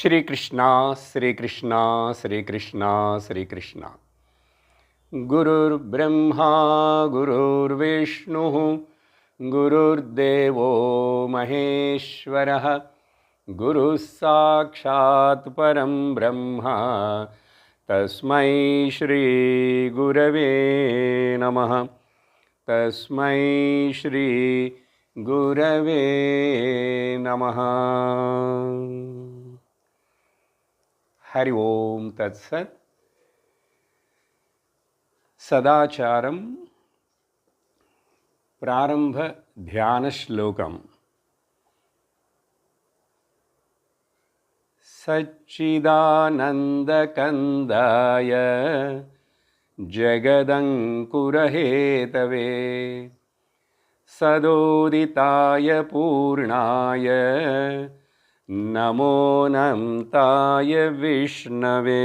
श्रीकृष्ण श्रीकृष्ण श्रीकृष्ण श्रीकृष्ण गुरुर्ब्रह्मा गुरुर्विष्णुः गुरुर्देवो महेश्वरः गुरुः साक्षात् परं ब्रह्म तस्मै श्री गुरवे नमः तस्मै श्री गुरवे नमः। हरि ओम तत्सत्। सदाचारम प्रारंभ ध्यान श्लोकम। सच्चिदानंदकंदाय जगदंकुरहेतवे सदोदिताय पूर्णाय नमो नमताय विष्णवे।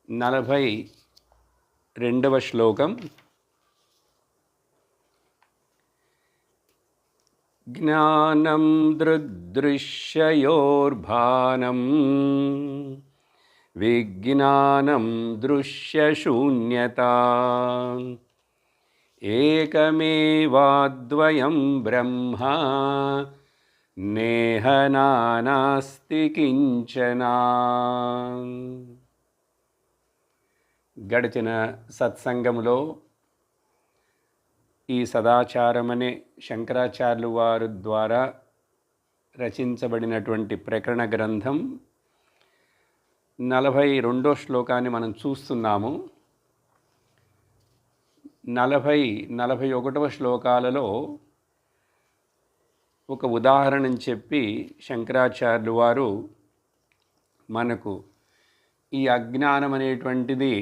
42వ శ్లోకం। జ్ఞానం దృగ్దృశ్యయోర్భానం విజ్ఞానం దృశ్యశూన్యతా ఏకమేవాద్వయం బ్రహ్మ నేహ నానాస్తి కించన। గడిచిన సత్సంగములో ఈ సదాచారం అనే శంకరాచార్యులు వారి ద్వారా రచించబడినటువంటి ప్రకరణ గ్రంథం 42వ శ్లోకాన్ని మనం చూస్తున్నాము। 41వ శ్లోకాలలో ఒక ఉదాహరణ చెప్పి శంకరాచార్యులు వారు మనకు ఈ అజ్ఞానం అనేటువంటిది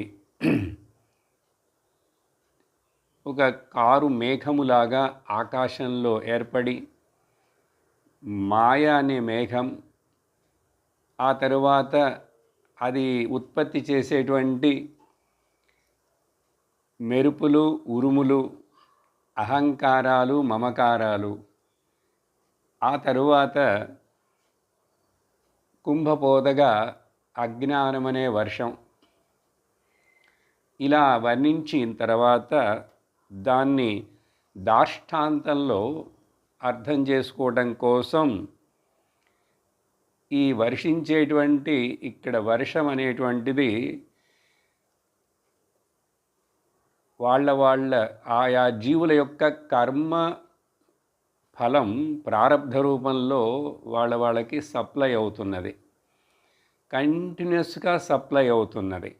ఒక కారు మేఘములాగా ఆకాశంలో ఏర్పడి మాయ అనే మేఘం, ఆ తరువాత అది ఉత్పత్తి చేసేటువంటి మెరుపులు, ఉరుములు, అహంకారాలు, మమకారాలు, ఆ తరువాత కుంభపోతగా అజ్ఞానమనే వర్షం, ఇలా వర్ణించిన తర్వాత దాన్ని దాష్టాంతంలో అర్థం చేసుకోవడం కోసం ఈ వర్షించేటువంటి ఇక్కడ వర్షం అనేటువంటిది వాళ్ళ ఆయా జీవుల యొక్క కర్మ ఫలం ప్రారబ్ధ రూపంలో వాళ్ళకి సప్లై అవుతున్నది, కంటిన్యూస్గా సప్లై అవుతున్నది,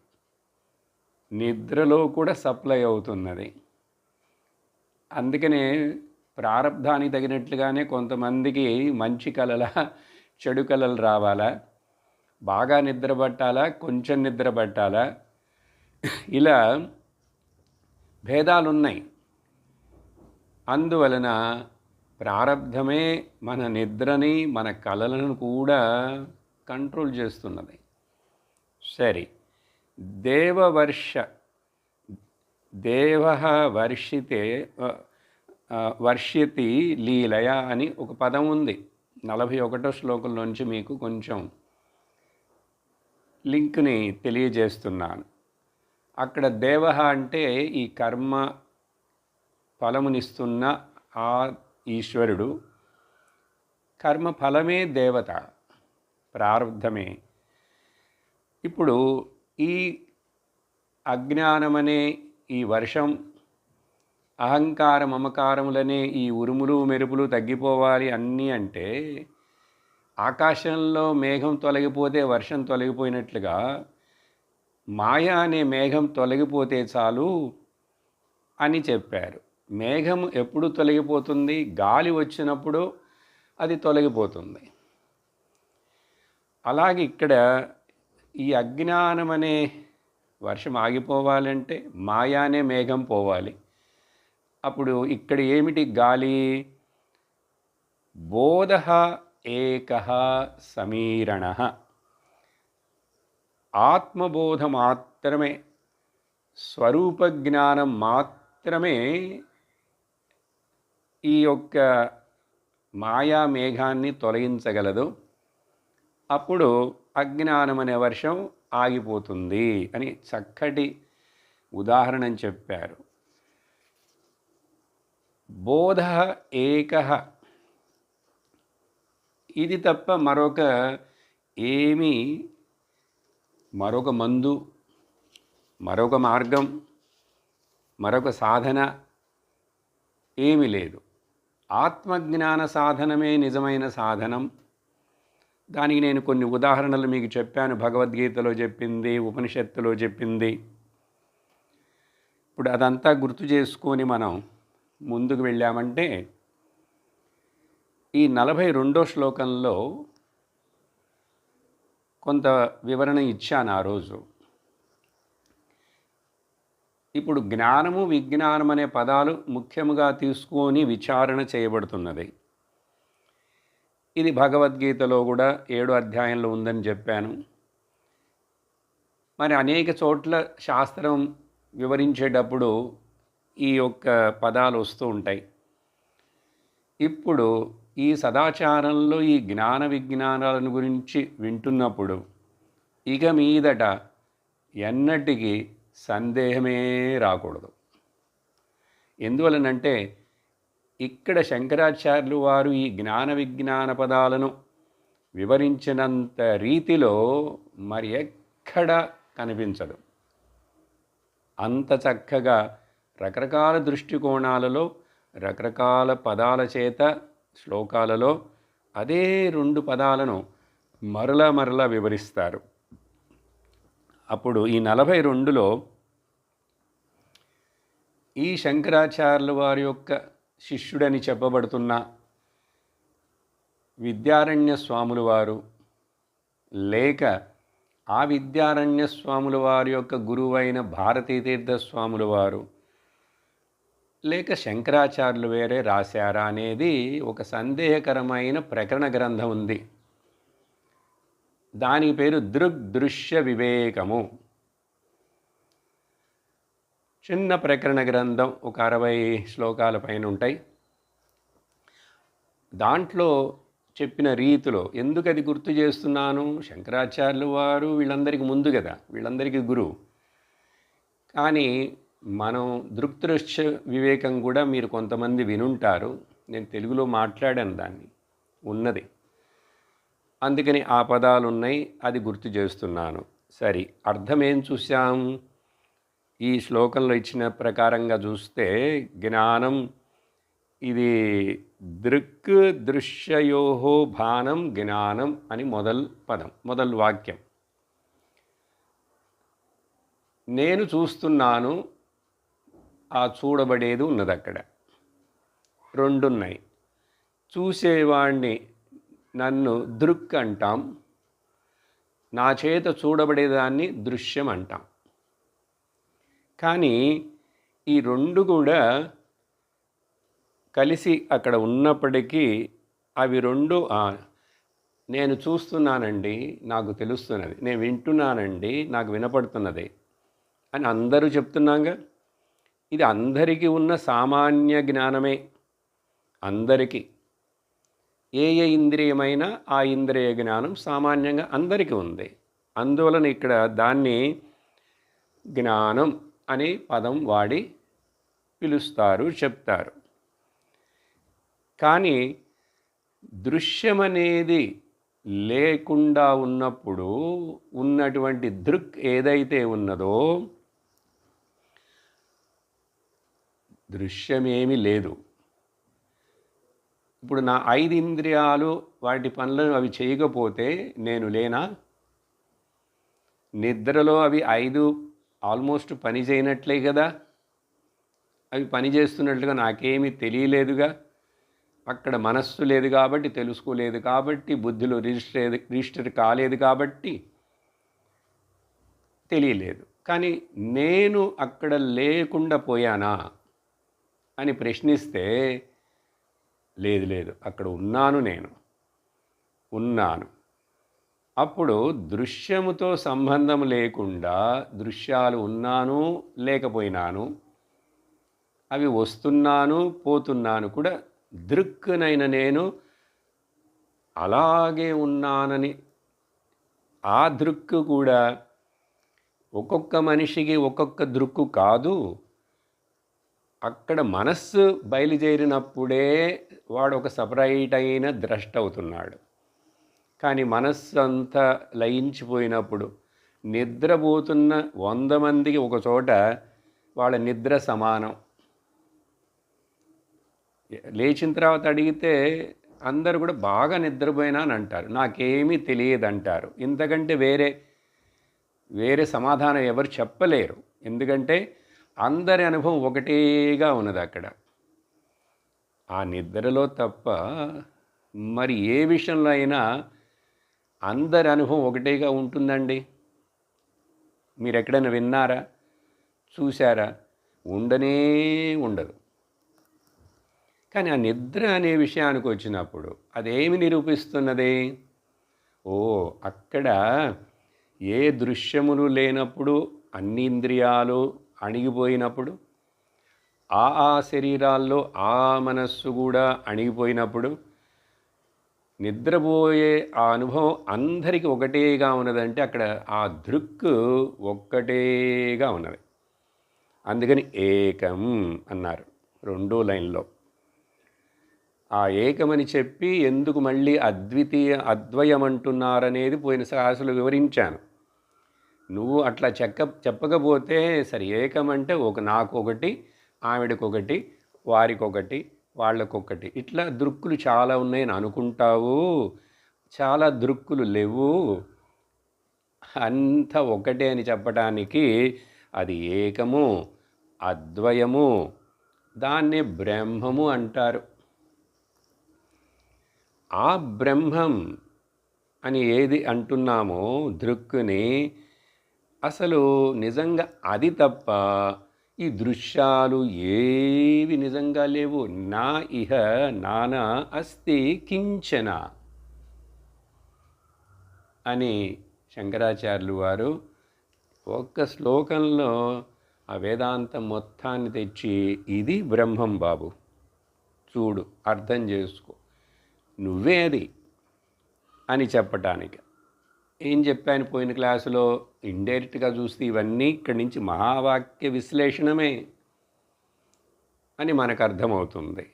నిద్రలో కూడా సప్లై అవుతున్నది। అందుకనే ప్రారబ్ధానికి తగినట్లుగానే కొంతమందికి మంచి కలల చెడు కలలు రావాలా, బాగా నిద్ర పట్టాలా, కొంచెం నిద్ర పట్టాలా, ఇలా భేదాలున్నాయి। అందువలన ప్రారబ్ధమే మన నిద్రని, మన కలలను కూడా కంట్రోల్ చేస్తున్నది। సరే, దేవ వర్షితే వర్ష్యతి లీలయ అని ఒక పదం ఉంది। 41వ శ్లోకం నుంచి మీకు కొంచెం లింక్ని తెలియజేస్తున్నాను। అక్కడ దేవ అంటే ఈ కర్మ ఫలమునిస్తున్న ఆ ఈశ్వరుడు, కర్మ ఫలమే దేవత, ప్రారబ్ధమే। ఇప్పుడు ఈ అజ్ఞానమనే ఈ వర్షం, అహంకార మమకారములనే ఈ ఉరుములు మెరుపులు తగ్గిపోవాలి అన్నీ అంటే ఆకాశంలో మేఘం తొలగిపోతే వర్షం తొలగిపోయినట్లుగా మాయ అనే మేఘం తొలగిపోతే చాలు అని చెప్పారు। మేఘం ఎప్పుడు తొలగిపోతుంది? గాలి వచ్చినప్పుడు అది తొలగిపోతుంది। అలాగే ఇక్కడ ఈ అజ్ఞానం అనే వర్షం ఆగిపోవాలంటే మాయ అనే మేఘం పోవాలి। అప్పుడు ఇక్కడ ఏమిటి గాలి? బోధ ఏకః సమీరణః, ఆత్మబోధ మాత్రమే, స్వరూప జ్ఞానం మాత్రమే ఈ యొక్క మాయా మేఘాన్ని తొలగించగలదు. అప్పుడు అజ్ఞానం అనే వర్షం ఆగిపోతుంది అని చక్కటి ఉదాహరణ చెప్పారు. బోధ ఏక, ఇది తప్ప మరొక మందు, మరొక మార్గం, మరొక సాధన ఏమీ లేదు. ఆత్మజ్ఞాన సాధనమే నిజమైన సాధనం. దానికి నేను కొన్ని ఉదాహరణలు మీకు చెప్పాను. భగవద్గీతలో చెప్పింది, ఉపనిషత్తులో చెప్పింది. ఇప్పుడు అదంతా గుర్తు చేసుకొని మనం ముందుకు వెళ్ళామంటే ఈ 42వ శ్లోకంలో కొంత వివరణ ఇచ్చాను ఆ రోజు. ఇప్పుడు జ్ఞానము విజ్ఞానం అనే పదాలు ముఖ్యముగా తీసుకొని విచారణ చేయబడుతున్నది. ఇది భగవద్గీతలో కూడా 7వ అధ్యాయంలో ఉందని చెప్పాను. మరి అనేక చోట్ల శాస్త్రం వివరించేటప్పుడు ఈ యొక్క పదాలు వస్తూ ఉంటాయి. ఇప్పుడు ఈ సదాచారంలో ఈ జ్ఞాన విజ్ఞానాలను గురించి వింటున్నప్పుడు ఇక మీదట ఎన్నటికీ సందేహమే రాకూడదు. ఎందువలనంటే ఇక్కడ శంకరాచార్యులు వారు ఈ జ్ఞాన విజ్ఞాన పదాలను వివరించినంత రీతిలో మరి ఎక్కడ కనిపించదు. అంత చక్కగా రకరకాల దృష్టికోణాలలో రకరకాల పదాల చేత శ్లోకాలలో అదే 2 పదాలను మరలా వివరిస్తారు. అప్పుడు ఈ 42లో ఈ శంకరాచార్యుల వారి యొక్క శిష్యుడని చెప్పబడుతున్న విద్యారణ్య స్వాముల వారు, లేక ఆ విద్యారణ్య స్వాముల వారి యొక్క గురువైన భారతీతీర్థ స్వాముల వారు, లేక శంకరాచార్యులు వేరే రాశారా అనేది ఒక సందేహకరమైన ప్రకరణ గ్రంథం ఉంది. దానికి పేరు దృగ్దృశ్య వివేకము. చిన్న ప్రకరణ గ్రంథం, ఒక 60 శ్లోకాల పైన ఉంటాయి. దాంట్లో చెప్పిన రీతిలో ఎందుకు అది గుర్తు చేస్తున్నాను, శంకరాచార్యులు వారు వీళ్ళందరికీ ముందు కదా, వీళ్ళందరికీ గురువు. కానీ మనం దృగ్దృశ్య వివేకం కూడా మీరు కొంతమంది వినుంటారు. నేను తెలుగులో మాట్లాడాను, దాన్ని ఉన్నది, అందుకని ఆ పదాలు ఉన్నాయి, అది గుర్తు చేస్తున్నాను. సరే, అర్థం ఏం చూసాం? ఈ శ్లోకంలో ఇచ్చిన ప్రకారంగా చూస్తే జ్ఞానం ఇది దృక్ దృశ్యయోహో భానం జ్ఞానం అని మొదలు వాక్యం. నేను చూస్తున్నాను, ఆ చూడబడేది ఉన్నది అక్కడ. 2 ఉన్నాయి. చూసేవాణ్ణి నన్ను దృక్ అంటాం, నా చేత చూడబడేదాన్ని దృశ్యం అంటాం. కానీ ఈ 2 కూడా కలిసి అక్కడ ఉన్నప్పటికీ అవి 2 నేను చూస్తున్నానండి, నాకు తెలుస్తున్నది, నేను వింటున్నానండి, నాకు వినపడుతున్నది అని అందరూ చెప్తున్నాగా. ఇది అందరికీ ఉన్న సామాన్య జ్ఞానమే. అందరికీ ఏ ఇంద్రియమైనా ఆ ఇంద్రియ జ్ఞానం సామాన్యంగా అందరికీ ఉంది. అందువలన ఇక్కడ దాన్ని జ్ఞానం అనే పదం వాడి పిలుస్తారు, చెప్తారు. కానీ దృశ్యమనేది లేకుండా ఉన్నప్పుడు ఉన్నటువంటి దృక్ ఏదైతే ఉన్నదో దృశ్యమేమీ లేదు. ఇప్పుడు నా 5 ఇంద్రియాలు వాటి పనులను అవి చేయకపోతే నేను లేనా? నిద్రలో అవి 5 ఆల్మోస్ట్ పని చేయనట్లే కదా, అవి పని చేస్తున్నట్లుగా నాకేమీ తెలియలేదుగా. అక్కడ మనస్సు లేదు కాబట్టి, తెలుసుకోలేదు కాబట్టి, బుద్ధిలో రిజిస్టర్ కాలేదు కాబట్టి తెలియలేదు. కానీ నేను అక్కడ లేకుండా పోయానా అని ప్రశ్నిస్తే లేదు, అక్కడ ఉన్నాను, నేను ఉన్నాను. అప్పుడు దృశ్యముతో సంబంధం లేకుండా దృశ్యాలు ఉన్నాను లేకపోయినాను, అవి వస్తున్నాను పోతున్నాను కూడా దృక్కునైన నేను అలాగే ఉన్నానని ఆ దృక్కు కూడా ఒక్కొక్క మనిషికి ఒక్కొక్క దృక్కు కాదు. అక్కడ మనస్సు బయలుదేరినప్పుడే వాడు ఒక సపరేట్ అయిన ద్రష్ట అవుతున్నాడు. కానీ మనస్సు అంతా లయించిపోయినప్పుడు నిద్రపోతున్న 100 మందికి ఒక చోట వాళ్ళ నిద్ర సమానం. లేచిన తర్వాత అడిగితే అందరూ కూడా బాగా నిద్రపోయినా అని అంటారు, నాకేమీ తెలియదు అంటారు. ఇంతకంటే వేరే సమాధానం ఎవరు చెప్పలేరు. ఎందుకంటే అందరి అనుభవం ఒకటేగా ఉన్నది అక్కడ. ఆ నిద్రలో తప్ప మరి ఏ విషయంలో అయినా అందరి అనుభవం ఒకటేగా ఉంటుందండి. మీరు ఎక్కడైనా విన్నారా, చూసారా? ఉండనే ఉండదు. కానీ ఆ నిద్ర అనే విషయానికి వచ్చినప్పుడు అదేమి నిరూపిస్తున్నది? అక్కడ ఏ దృశ్యములు లేనప్పుడు, అన్ని ఇంద్రియాలు అణిగిపోయినప్పుడు, ఆ శరీరాల్లో ఆ మనస్సు కూడా అణిగిపోయినప్పుడు నిద్రపోయే ఆ అనుభవం అందరికీ ఒకటేగా ఉన్నదంటే అక్కడ ఆ దృక్కు ఒక్కటేగా ఉన్నది. అందుకని ఏకం అన్నారు 2వ లైన్లో. ఆ ఏకమని చెప్పి ఎందుకు మళ్ళీ అద్వయం అంటున్నారనేది పోయిన క్లాసులో వివరించాను. నువ్వు అట్లా చెప్పకపోతే సరే, ఏకమంటే నాకొకటి, ఆవిడకొకటి, వారికొకటి, వాళ్ళకొకటి, ఇట్లా దృక్కులు చాలా ఉన్నాయని అనుకుంటావు. చాలా దృక్కులు లేవు, అంతా ఒకటే అని చెప్పడానికి అది ఏకము, అద్వయము, దాన్నే బ్రహ్మము అంటారు. ఆ బ్రహ్మం అని ఏది అంటున్నామో దృక్కుని, అసలు నిజంగా అది తప్ప ఈ దృశ్యాలు ఏవి నిజంగా లేవు. నా ఇహ నానా అస్తి కించన అని శంకరాచార్యులు వారు ఒక్క శ్లోకంలో ఆ వేదాంతం మొత్తాన్ని తెచ్చి, ఇది బ్రహ్మం బాబు, చూడు, అర్థం చేసుకో, నువ్వే అది అని చెప్పటానికి. ఏం చెప్పాను పోయిన క్లాసులో? ఇండైరెక్ట్గా చూస్తే ఇవన్నీ ఇక్కడి నుంచి మహావాక్య విశ్లేషణమే అని మనకు అర్థమవుతుంది.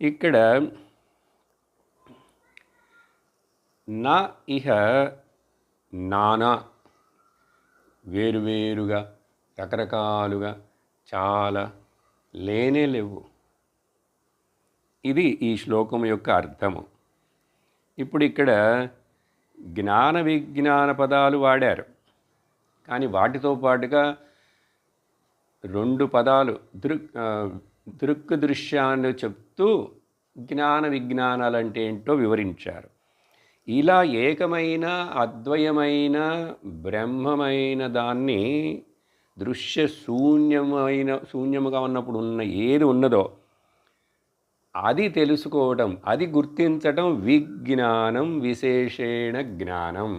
ఇక్కడ నా ఇహ నానా, వేరువేరుగా, రకరకాలుగా, చాలా లేనే లేవు. ఇది ఈ శ్లోకం యొక్క అర్థము. ఇప్పుడు ఇక్కడ జ్ఞాన విజ్ఞాన పదాలు వాడారు, కానీ వాటితో పాటుగా 2 పదాలు దృక్ దృశ్యాన్ని చెప్తూ జ్ఞాన విజ్ఞానాలు అంటే ఏంటో వివరించారు. ఇలా ఏకమైన అద్వయమైన బ్రహ్మమైన దాన్ని దృశ్య శూన్యముగా ఉన్నప్పుడు ఏది ఉన్నదో అది తెలుసుకోవడం, అది గుర్తించటం విజ్ఞానం, విశేషేణ జ్ఞానం.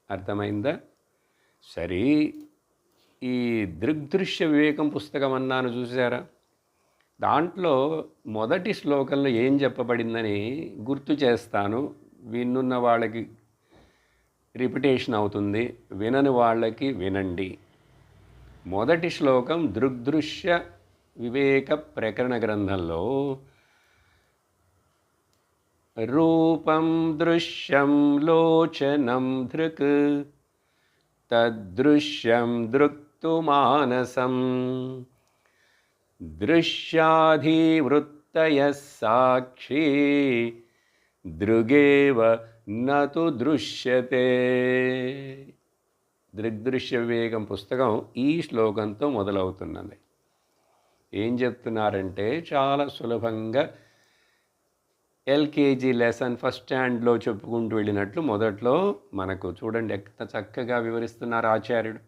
అర్థమైందా? సరే, ఈ దృగ్దృశ్య వివేకం పుస్తకం అన్నాను, చూసారా? దాంట్లో మొదటి శ్లోకంలో ఏం చెప్పబడిందని గుర్తు చేస్తాను. విన్నున్న వాళ్ళకి రిపిటేషన్ అవుతుంది, వినని వాళ్ళకి వినండి. మొదటి శ్లోకం దృగ్దృశ్య వివేక ప్రకరణ గ్రంథంలో రూపం దృశ్యం లోచనం దృక్ తదృశ్యం దృక్తు మానసం దృశ్యాధివృత్తయ సాక్షి దృగేవ నతు దృశ్యతే. దృగ్దృశ్య వివేకం పుస్తకం ఈ శ్లోకంతో మొదలవుతున్నది. ఏం చెప్తున్నారంటే చాలా సులభంగా ఎల్కేజీ లెసన్ ఫస్ట్ స్టాండ్లో చెప్పుకుంటూ వెళ్ళినట్లు మొదట్లో మనకు చూడండి ఎంత చక్కగా వివరిస్తున్నారు ఆచార్యుడు.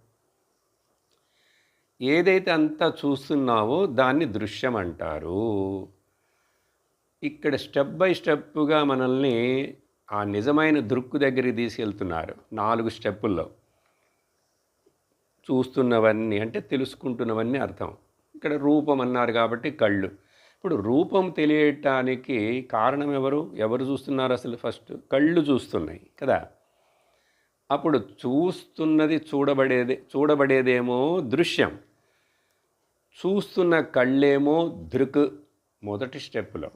ఏదైతే అంతా చూస్తున్నావో దాన్ని దృశ్యం అంటారు. ఇక్కడ స్టెప్ బై స్టెప్గా మనల్ని ఆ నిజమైన దృక్కు దగ్గరికి తీసుకెళ్తున్నారు 4 స్టెప్పుల్లో. చూస్తున్నవన్నీ అంటే తెలుసుకుంటున్నవన్నీ అర్థం. ఇక్కడ రూపం అన్నారు కాబట్టి కళ్ళు. ఇప్పుడు రూపం తెలియటానికి కారణం ఎవరు? ఎవరు చూస్తున్నారు అసలు? ఫస్ట్ కళ్ళు చూస్తున్నాయి కదా. అప్పుడు చూస్తున్నది చూడబడేదేమో దృశ్యం, చూస్తున్న కళ్ళేమో దృక్ మొదటి స్టెప్లో.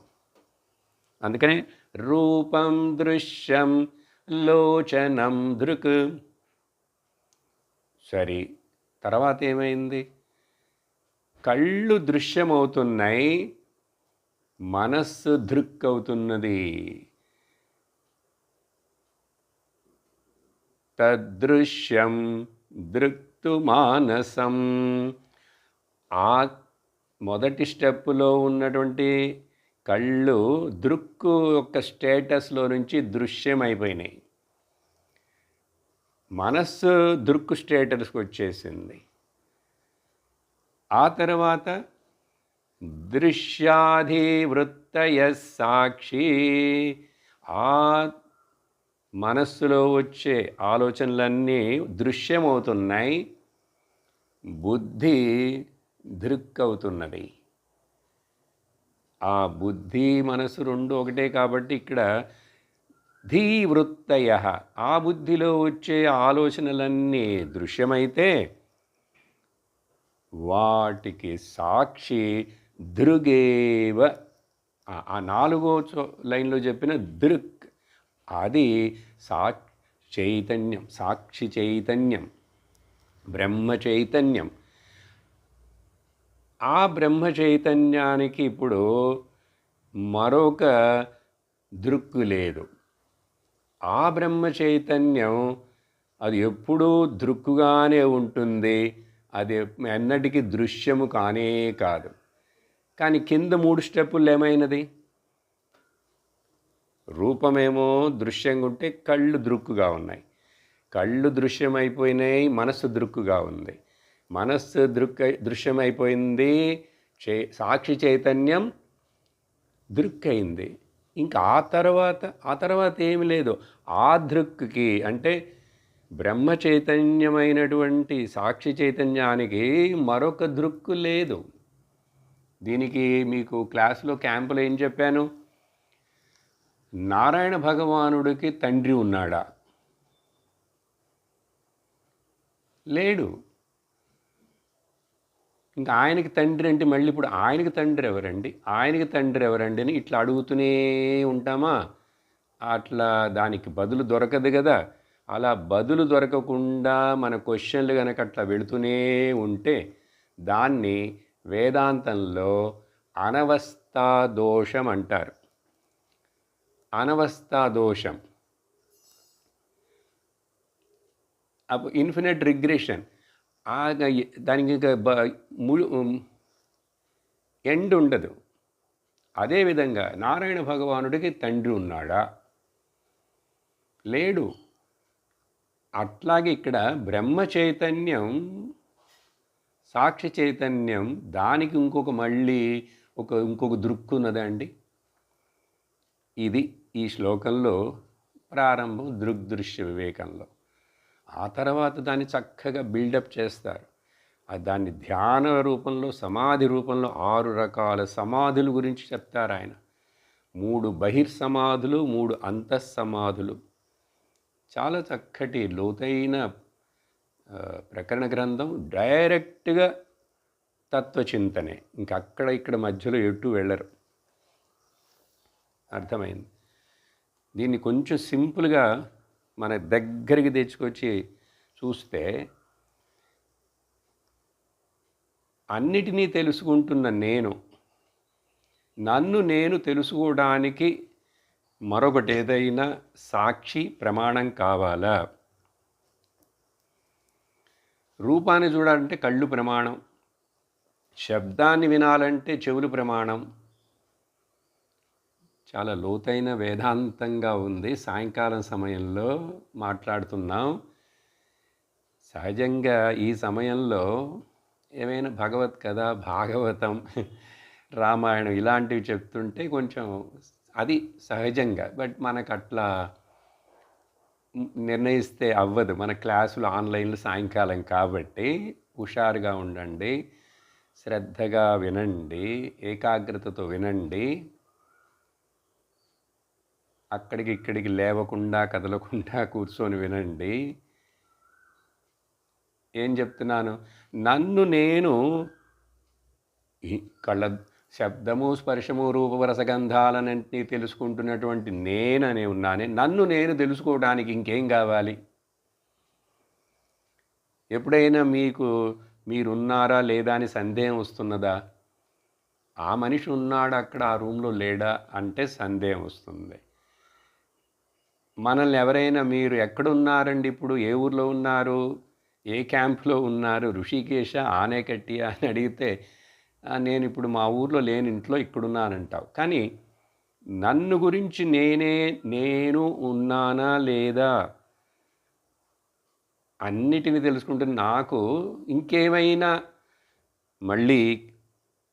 అందుకనే రూపం దృశ్యం లోచనం దృక్. సరే, తర్వాత ఏమైంది? కళ్ళు దృశ్యమవుతున్నాయి, మనస్సు దృక్ అవుతున్నది. తదృశ్యం దృక్తు మానసం. ఆ మొదటి స్టెప్పులో ఉన్నటువంటి కళ్ళు దృక్కు యొక్క స్టేటస్లో నుంచి దృశ్యం అయిపోయినాయి. మనస్సు దృక్కు స్టేటస్కి వచ్చేసింది. ఆ తర్వాత దృశ్యాధివృత్తయ సాక్షి. ఆ మనస్సులో వచ్చే ఆలోచనలన్నీ దృశ్యమవుతున్నాయి, బుద్ధి దృక్ అవుతున్నది. ఆ బుద్ధి మనసు రెండు ఒకటే కాబట్టి ఇక్కడ ధీవృత్తయ, ఆ బుద్ధిలో వచ్చే ఆలోచనలన్నీ దృశ్యమైతే వాటికి సాక్షి దృగేవ. ఆ నాలుగో లైన్లో చెప్పిన దృక్, అది చైతన్యం, సాక్షి చైతన్యం, బ్రహ్మ చైతన్యం. ఆ బ్రహ్మ చైతన్యానికి ఇప్పుడు మరొక దృక్కు లేదు. ఆ బ్రహ్మ చైతన్యం అది ఎప్పుడూ దృక్కుగానే ఉంటుంది, అది ఎన్నటికీ దృశ్యము కానే కాదు. కానీ కింద 3 స్టెప్పులు ఏమైనది? రూపమేమో దృశ్యంగా ఉంటే కళ్ళు దృక్కుగా ఉన్నాయి, కళ్ళు దృశ్యమైపోయినాయి, మనస్సు దృక్కుగా ఉంది, మనస్సు దృశ్యమైపోయింది, సాక్షి చైతన్యం దృక్కయింది. ఇంకా ఆ తర్వాత ఏమి లేదు. ఆ దృక్కి అంటే బ్రహ్మ చైతన్యమైనటువంటి సాక్షి చైతన్యానికి మరొక దృక్కు లేదు. దీనికి మీకు క్లాసులో క్యాంపులో ఏం చెప్పాను? నారాయణ భగవానుడికి తండ్రి ఉన్నాడా? లేడు. ఇంకా ఆయనకి తండ్రి అంటే మళ్ళీ ఇప్పుడు ఆయనకి తండ్రి ఎవరండి, ఆయనకి తండ్రి ఎవరండి అని ఇట్లా అడుగుతూనే ఉంటామా? అట్లా దానికి బదులు దొరకదు కదా. అలా బదులు దొరకకుండా మన క్వశ్చన్లు కనుక అట్లా వెళుతూనే ఉంటే దాన్ని వేదాంతంలో అనవస్థా దోషం అంటారు. అనవస్థా దోషం, అప్పుడు ఇన్ఫినిట్ రిగ్రెషన్. దానికి ఇంకా ఎండ్ ఉండదు. అదేవిధంగా నారాయణ భగవానుడికి తండ్రి ఉన్నాడా? లేడు. అట్లాగే ఇక్కడ బ్రహ్మ చైతన్యం, సాక్షి చైతన్యం, దానికి ఇంకొక దృక్కున్నదా అండి? ఇది ఈ శ్లోకంలో ప్రారంభం దృగ్దృశ్య వివేకంలో. ఆ తర్వాత దాన్ని చక్కగా బిల్డప్ చేస్తారు. దాన్ని ధ్యాన రూపంలో, సమాధి రూపంలో 6 రకాల సమాధుల గురించి చెప్తారు ఆయన. 3 బహిర్సమాధులు, 3 అంతఃసమాధులు. చాలా చక్కటి లోతైన ప్రకరణ గ్రంథం. డైరెక్ట్గా తత్వచింతనే, ఇంకక్కడ ఇక్కడ మధ్యలో ఎటు వెళ్ళరు. అర్థమైంది? దీన్ని కొంచెం సింపుల్గా మన దగ్గరికి తెచ్చుకొచ్చి చూస్తే అన్నిటినీ తెలుసుకుంటున్న నన్ను నేను తెలుసుకోవడానికి మరొకటి ఏదైనా సాక్షి ప్రమాణం కావాలా? రూపాన్ని చూడాలంటే కళ్ళు ప్రమాణం, శబ్దాన్ని వినాలంటే చెవులు ప్రమాణం. చాలా లోతైన వేదాంతంగా ఉంది. సాయంకాలం సమయంలో మాట్లాడుతున్నాం. సహజంగా ఈ సమయంలో ఏమైనా భగవత్ కథ, భాగవతం, రామాయణం ఇలాంటివి చెప్తుంటే కొంచెం అది సహజంగా, బట్ మనకు అట్లా నిర్ణయిస్తే అవ్వదు. మన క్లాసులు ఆన్లైన్లో సాయంకాలం కాబట్టి హుషారుగా ఉండండి, శ్రద్ధగా వినండి, ఏకాగ్రతతో వినండి. అక్కడికి ఇక్కడికి లేవకుండా కదలకుండా కూర్చొని వినండి. ఏం చెప్తున్నాను? నన్ను నేను ఈ కళ్ళ శబ్దము, స్పర్శము, రూపరసగంధాలన్నింటినీ తెలుసుకుంటున్నటువంటి నేననే ఉన్నానే. నన్ను నేను తెలుసుకోవడానికి ఇంకేం కావాలి? ఎప్పుడైనా మీరున్నారా లేదా అని సందేహం వస్తున్నదా? ఆ మనిషి ఉన్నాడా అక్కడ, ఆ రూమ్లో లేడా అంటే సందేహం వస్తుంది. మనల్ని ఎవరైనా మీరు ఎక్కడున్నారండి, ఇప్పుడు ఏ ఊర్లో ఉన్నారు, ఏ క్యాంప్లో ఉన్నారు, ఋషికేశ, ఆనేకట్టియా అని అడిగితే నేను ఇప్పుడు మా ఊర్లో లేని, ఇంట్లో ఇక్కడున్నానంటావు. కానీ నన్ను గురించి నేను ఉన్నానా లేదా అన్నిటిని తెలుసుకుంటే నాకు ఇంకేమైనా మళ్ళీ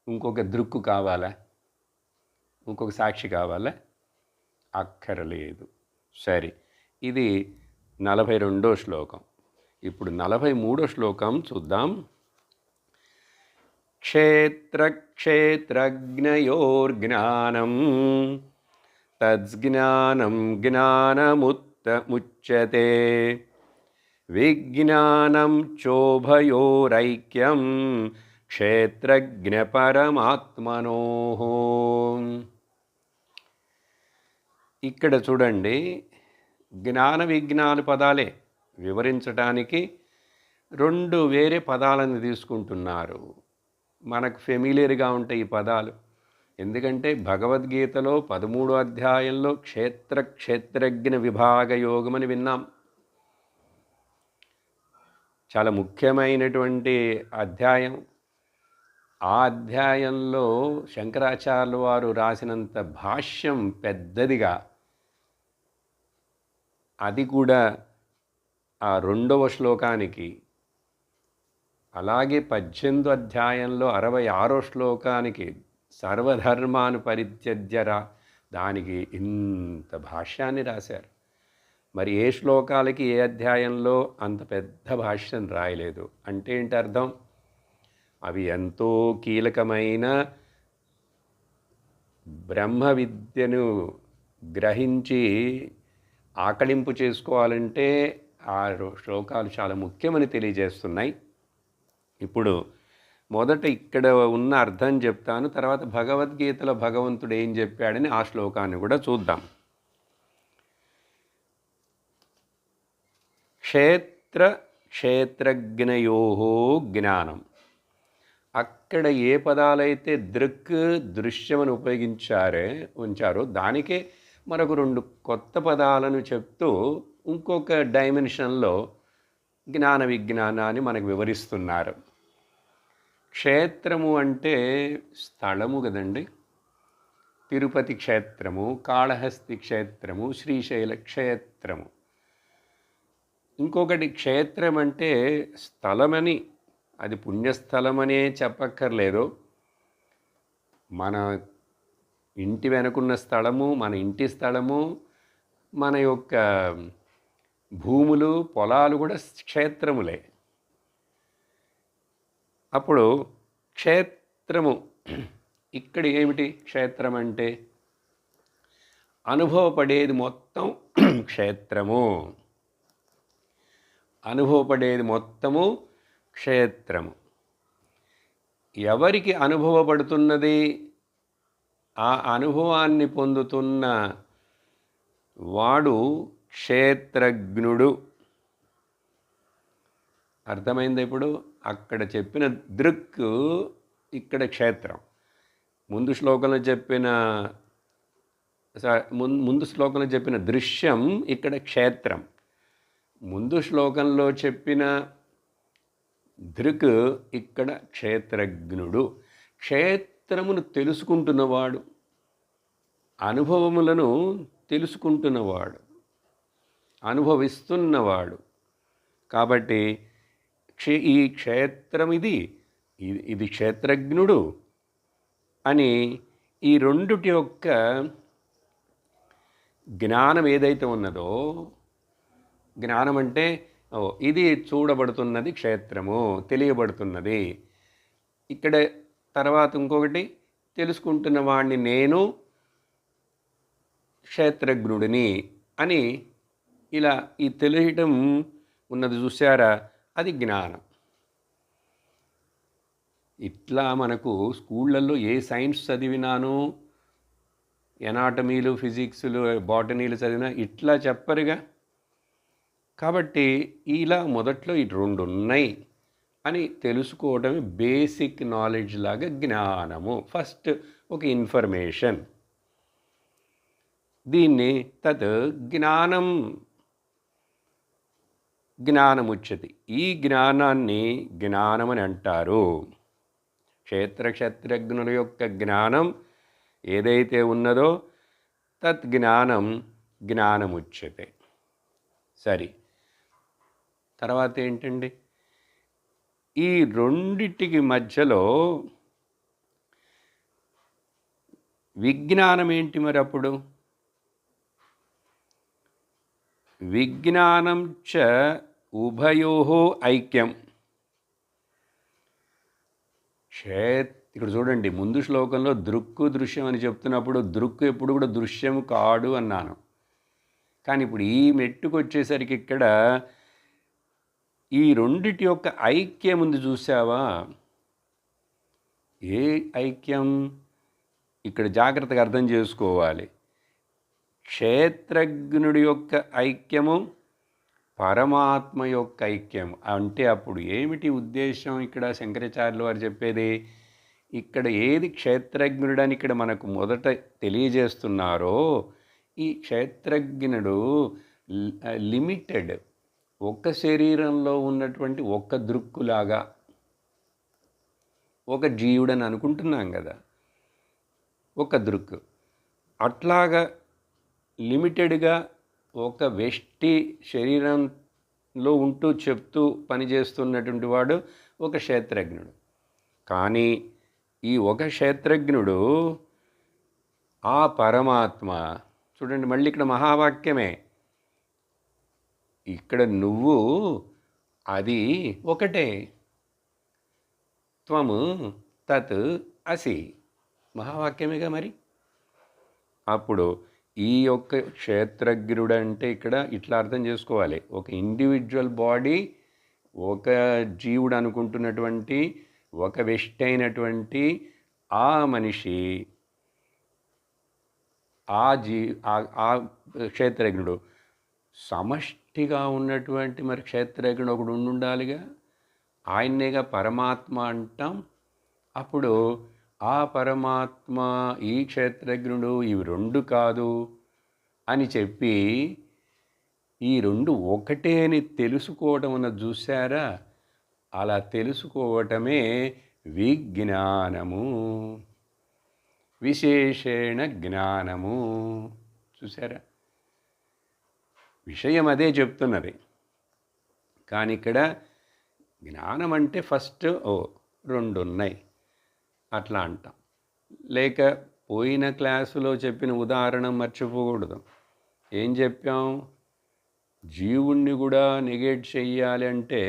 ఇంకొక దృక్కు కావాలా, ఇంకొక సాక్షి కావాలా? అక్కరలేదు. సరే, ఇది 42వ శ్లోకం. ఇప్పుడు 43వ శ్లోకం చూద్దాం. క్షేత్రజ్ఞయోర్జ్ఞానం తజ్జ్ఞానం జ్ఞానముచ్యతే విజ్ఞానం చోభయోరైక్యం క్షేత్రజ్ఞ పరమాత్మనోః. ఇక్కడ చూడండి, జ్ఞాన విజ్ఞాన పదాలే వివరించడానికి 2 వేరే పదాలను తీసుకుంటున్నారు. మనకు ఫెమిలియర్గా ఉంటాయి ఈ పదాలు. ఎందుకంటే భగవద్గీతలో 13వ అధ్యాయంలో క్షేత్రజ్ఞ విభాగ యోగం అని విన్నాం. చాలా ముఖ్యమైనటువంటి అధ్యాయం. ఆ అధ్యాయంలో శంకరాచార్యుల వారు రాసినంత భాష్యం పెద్దదిగా, అది కూడా ఆ 2వ శ్లోకానికి, అలాగే 18వ అధ్యాయంలో 66వ శ్లోకానికి సర్వధర్మాను పరిత్యజ్యరా, దానికి ఇంత భాష్యాన్ని రాశారు. మరి ఏ శ్లోకాలకి ఏ అధ్యాయంలో అంత పెద్ద భాష్యం రాయలేదు అంటే ఏంటి అర్థం? అవి ఎంతో కీలకమైన బ్రహ్మ విద్యను గ్రహించి ఆకళింపు చేసుకోవాలంటే ఆ శ్లోకాలు చాలా ముఖ్యమని తెలియజేస్తున్నాయి. ఇప్పుడు మొదట ఇక్కడ ఉన్న అర్థం చెప్తాను, తర్వాత భగవద్గీతలో భగవంతుడు ఏం చెప్పాడని ఆ శ్లోకాన్ని కూడా చూద్దాం. క్షేత్రజ్ఞయోః జ్ఞానం. అక్కడ ఏ పదాలైతే దృక్, దృశ్యమని ఉంచారో దానికే మరొక 2 కొత్త పదాలను చెప్తూ ఇంకొక డైమెన్షన్లో జ్ఞాన విజ్ఞానాన్ని మనకు వివరిస్తున్నారు. క్షేత్రము అంటే స్థలము కదండి. తిరుపతి క్షేత్రము, కాళహస్తి క్షేత్రము, శ్రీశైల క్షేత్రము. ఇంకొకటి క్షేత్రం అంటే స్థలమని, అది పుణ్యస్థలమనే చెప్పక్కర్లేదు. మన ఇంటి వెనుకున్న స్థలము, మన ఇంటి స్థలము, మన యొక్క భూములు, పొలాలు కూడా క్షేత్రములే. అప్పుడు క్షేత్రము ఇక్కడ ఏమిటి? క్షేత్రం అంటే అనుభవపడేది మొత్తం క్షేత్రము. అనుభవపడేది మొత్తము క్షేత్రము. ఎవరికి అనుభవపడుతున్నది? ఆ అనుభవాన్ని పొందుతున్న వాడు క్షేత్రజ్ఞుడు. అర్థమైంది? ఇప్పుడు అక్కడ చెప్పిన దృక్, ఇక్కడ క్షేత్రం. ముందు శ్లోకంలో చెప్పిన దృశ్యం, ఇక్కడ క్షేత్రం. ముందు శ్లోకంలో చెప్పిన దృక్, ఇక్కడ క్షేత్రజ్ఞుడు. క్షేత్రమును తెలుసుకుంటున్నవాడు, అనుభవములను తెలుసుకుంటున్నవాడు, అనుభవిస్తున్నవాడు. కాబట్టి ఈ క్షేత్రం ఇది క్షేత్రజ్ఞుడు అని ఈ రెండిటి యొక్క జ్ఞానం ఏదైతే ఉన్నదో జ్ఞానం అంటే ఇది చూడబడుతున్నది క్షేత్రము, తెలియబడుతున్నది. ఇక్కడ తర్వాత ఇంకొకటి, తెలుసుకుంటున్న వాడిని నేను క్షేత్రజ్ఞుడిని అని ఇలా ఈ తెలియటం ఉన్నది చూసారా, అది జ్ఞానం. ఇట్లా మనకు స్కూళ్ళల్లో ఏ సైన్స్ చదివినాను, ఎనాటమీలు, ఫిజిక్స్లు, బాటనీలు చదివినా ఇట్లా చెప్పరుగా. కాబట్టి ఇలా మొదట్లో ఈ రెండు ఉన్నాయి అని తెలుసుకోవడమే బేసిక్ నాలెడ్జ్ లాగా జ్ఞానము. ఫస్ట్ ఒక ఇన్ఫర్మేషన్, దీన్ని తత్ జ్ఞానం జ్ఞానముచ్యతి. ఈ జ్ఞానాన్ని జ్ఞానమని అంటారు. క్షేత్రజ్ఞుల యొక్క జ్ఞానం ఏదైతే ఉన్నదో తత్ జ్ఞానం జ్ఞానముచ్యతే. సరి, తర్వాత ఏంటండి, ఈ రెండిటికి మధ్యలో విజ్ఞానం ఏంటి మరి? అప్పుడు విజ్ఞానం చ ఉభయోః ఐక్యం. ఇక్కడ చూడండి, ముందు శ్లోకంలో దృక్కు దృశ్యం అని చెప్తున్నప్పుడు దృక్కు ఎప్పుడు కూడా దృశ్యం కాడు అన్నాను. కానీ ఇప్పుడు ఈ మెట్టుకు వచ్చేసరికి ఇక్కడ ఈ రెండిటి యొక్క ఐక్యం ఉంది చూసావా? ఏ ఐక్యం? ఇక్కడ జాగ్రత్తగా అర్థం చేసుకోవాలి. క్షేత్రజ్ఞుడి యొక్క ఐక్యము, పరమాత్మ యొక్క ఐక్యం. అంటే అప్పుడు ఏమిటి ఉద్దేశం? ఇక్కడ శంకరాచార్యులు వారు చెప్పేది, ఇక్కడ ఏది క్షేత్రజ్ఞుడని ఇక్కడ మనకు మొదట తెలియజేస్తున్నారో, ఈ క్షేత్రజ్ఞుడు లిమిటెడ్, ఒక్క శరీరంలో ఉన్నటువంటి ఒక్క దృక్కులాగా ఒక జీవుడని అనుకుంటున్నాం కదా, ఒక దృక్కు. అట్లాగా లిమిటెడ్గా ఒక వ్యష్టి శరీరంలో ఉంటూ చెప్తూ పనిచేస్తున్నటువంటి వాడు ఒక క్షేత్రజ్ఞుడు. కానీ ఈ ఒక క్షేత్రజ్ఞుడు ఆ పరమాత్మ, చూడండి మళ్ళీ ఇక్కడ మహావాక్యమే, ఇక్కడ నువ్వు అది ఒకటే, త్వము తత్ అసి, మహావాక్యమేగా మరి. అప్పుడు ఈ యొక్క క్షేత్రజ్ఞుడు అంటే ఇక్కడ ఇట్లా అర్థం చేసుకోవాలి, ఒక ఇండివిజువల్ బాడీ, ఒక జీవుడు అనుకుంటున్నటువంటి ఒక వ్యష్టి అయినటువంటి ఆ మనిషి, ఆ క్షేత్రజ్ఞుడు సమష్టిగా ఉన్నటువంటి మరి క్షేత్రజ్ఞుడు ఒకడు ఉండాలిగా, ఆయన్నేగా పరమాత్మ అంటాం. అప్పుడు ఆ పరమాత్మ, ఈ క్షేత్రజ్ఞుడు ఇవి రెండు కాదు అని చెప్పి ఈ రెండు ఒకటే అని తెలుసుకోవటం అన్నది చూసారా? అలా తెలుసుకోవటమే విజ్ఞానము, విశేషణ జ్ఞానము. చూసారా? విషయం అదే చెప్తున్నది. కానీ ఇక్కడ జ్ఞానం అంటే ఫస్ట్ రెండు ఉన్నాయి అట్లా అంటాం. లేక పోయిన క్లాసులో చెప్పిన ఉదాహరణ మర్చిపోకూడదు. ఏం చెప్పాం? జీవుణ్ణి కూడా నెగేట్ చెయ్యాలి అంటే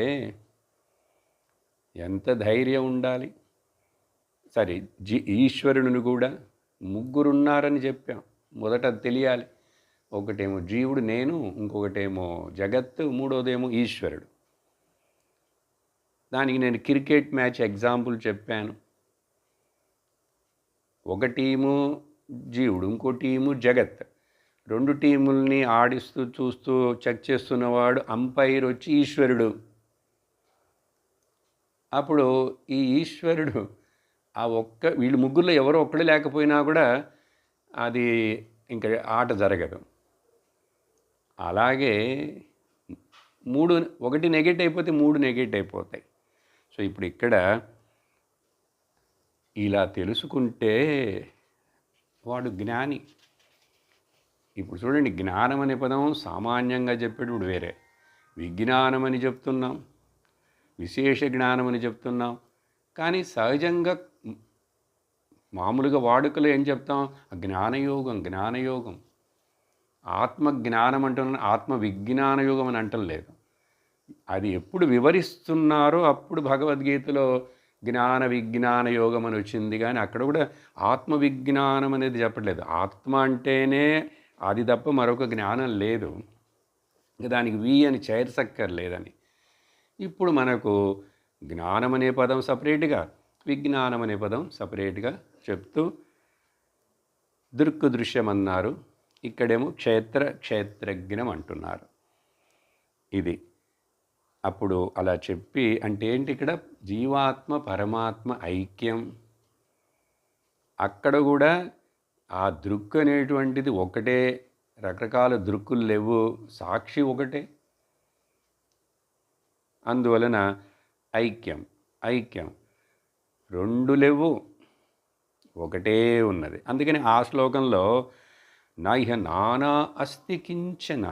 ఎంత ధైర్యం ఉండాలి. సరే, ఈశ్వరుని కూడా ముగ్గురున్నారని చెప్పాం. మొదట తెలియాలి. ఒకటేమో జీవుడు నేను, ఇంకొకటేమో జగత్తు, మూడోదేమో ఈశ్వరుడు. దానికి నేను క్రికెట్ మ్యాచ్ ఎగ్జాంపుల్ చెప్పాను. ఒక టీము జీవుడు, ఇంకో టీము జగత్. రెండు టీముల్ని ఆడిస్తూ చూస్తూ చెక్ చేస్తున్నవాడు అంపైర్ వచ్చి ఈశ్వరుడు. అప్పుడు ఈ ఈశ్వరుడు వీళ్ళు ముగ్గురులో ఎవరో ఒక్కడు లేకపోయినా కూడా అది ఇంకా ఆట జరగదు. అలాగే ఒకటి నెగెట్ అయిపోతే మూడు నెగెట్ అయిపోతాయి. సో ఇప్పుడు ఇక్కడ ఇలా తెలుసుకుంటే వాడు జ్ఞాని. ఇప్పుడు చూడండి, జ్ఞానం అనే పదం సామాన్యంగా చెప్పేటప్పుడు వేరే, విజ్ఞానం అని చెప్తున్నాం, విశేష జ్ఞానం అని చెప్తున్నాం. కానీ సహజంగా మామూలుగా వాడుకలో ఏం చెప్తాం? జ్ఞానయోగం. ఆత్మజ్ఞానం అంటున్నాను, ఆత్మ విజ్ఞాన యోగం అని అంటం లేదు. అది ఎప్పుడు వివరిస్తున్నారో అప్పుడు భగవద్గీతలో జ్ఞాన విజ్ఞాన యోగం అని వచ్చింది, కానీ అక్కడ కూడా ఆత్మ విజ్ఞానం అనేది చెప్పట్లేదు. ఆత్మ అంటేనే అది తప్ప మరొక జ్ఞానం లేదు, దానికి వి అని చేర్చక్కర్లేదని. ఇప్పుడు మనకు జ్ఞానం అనే పదం సపరేట్గా, విజ్ఞానం అనే పదం సపరేట్గా చెప్తూ దృక్కు దృశ్యం అన్నారు, ఇక్కడేమో క్షేత్రజ్ఞం అంటున్నారు. ఇది అప్పుడు అలా చెప్పి అంటే ఏంటి, ఇక్కడ జీవాత్మ పరమాత్మ ఐక్యం. అక్కడ కూడా ఆ దృక్కు అనేటువంటిది ఒకటే, రకరకాల దృక్కులు లేవు, సాక్షి ఒకటే. అందువలన ఐక్యం రెండు లేవు, ఒకటే ఉన్నది. అందుకని ఆ శ్లోకంలో నైహ నానా అస్తి కించన,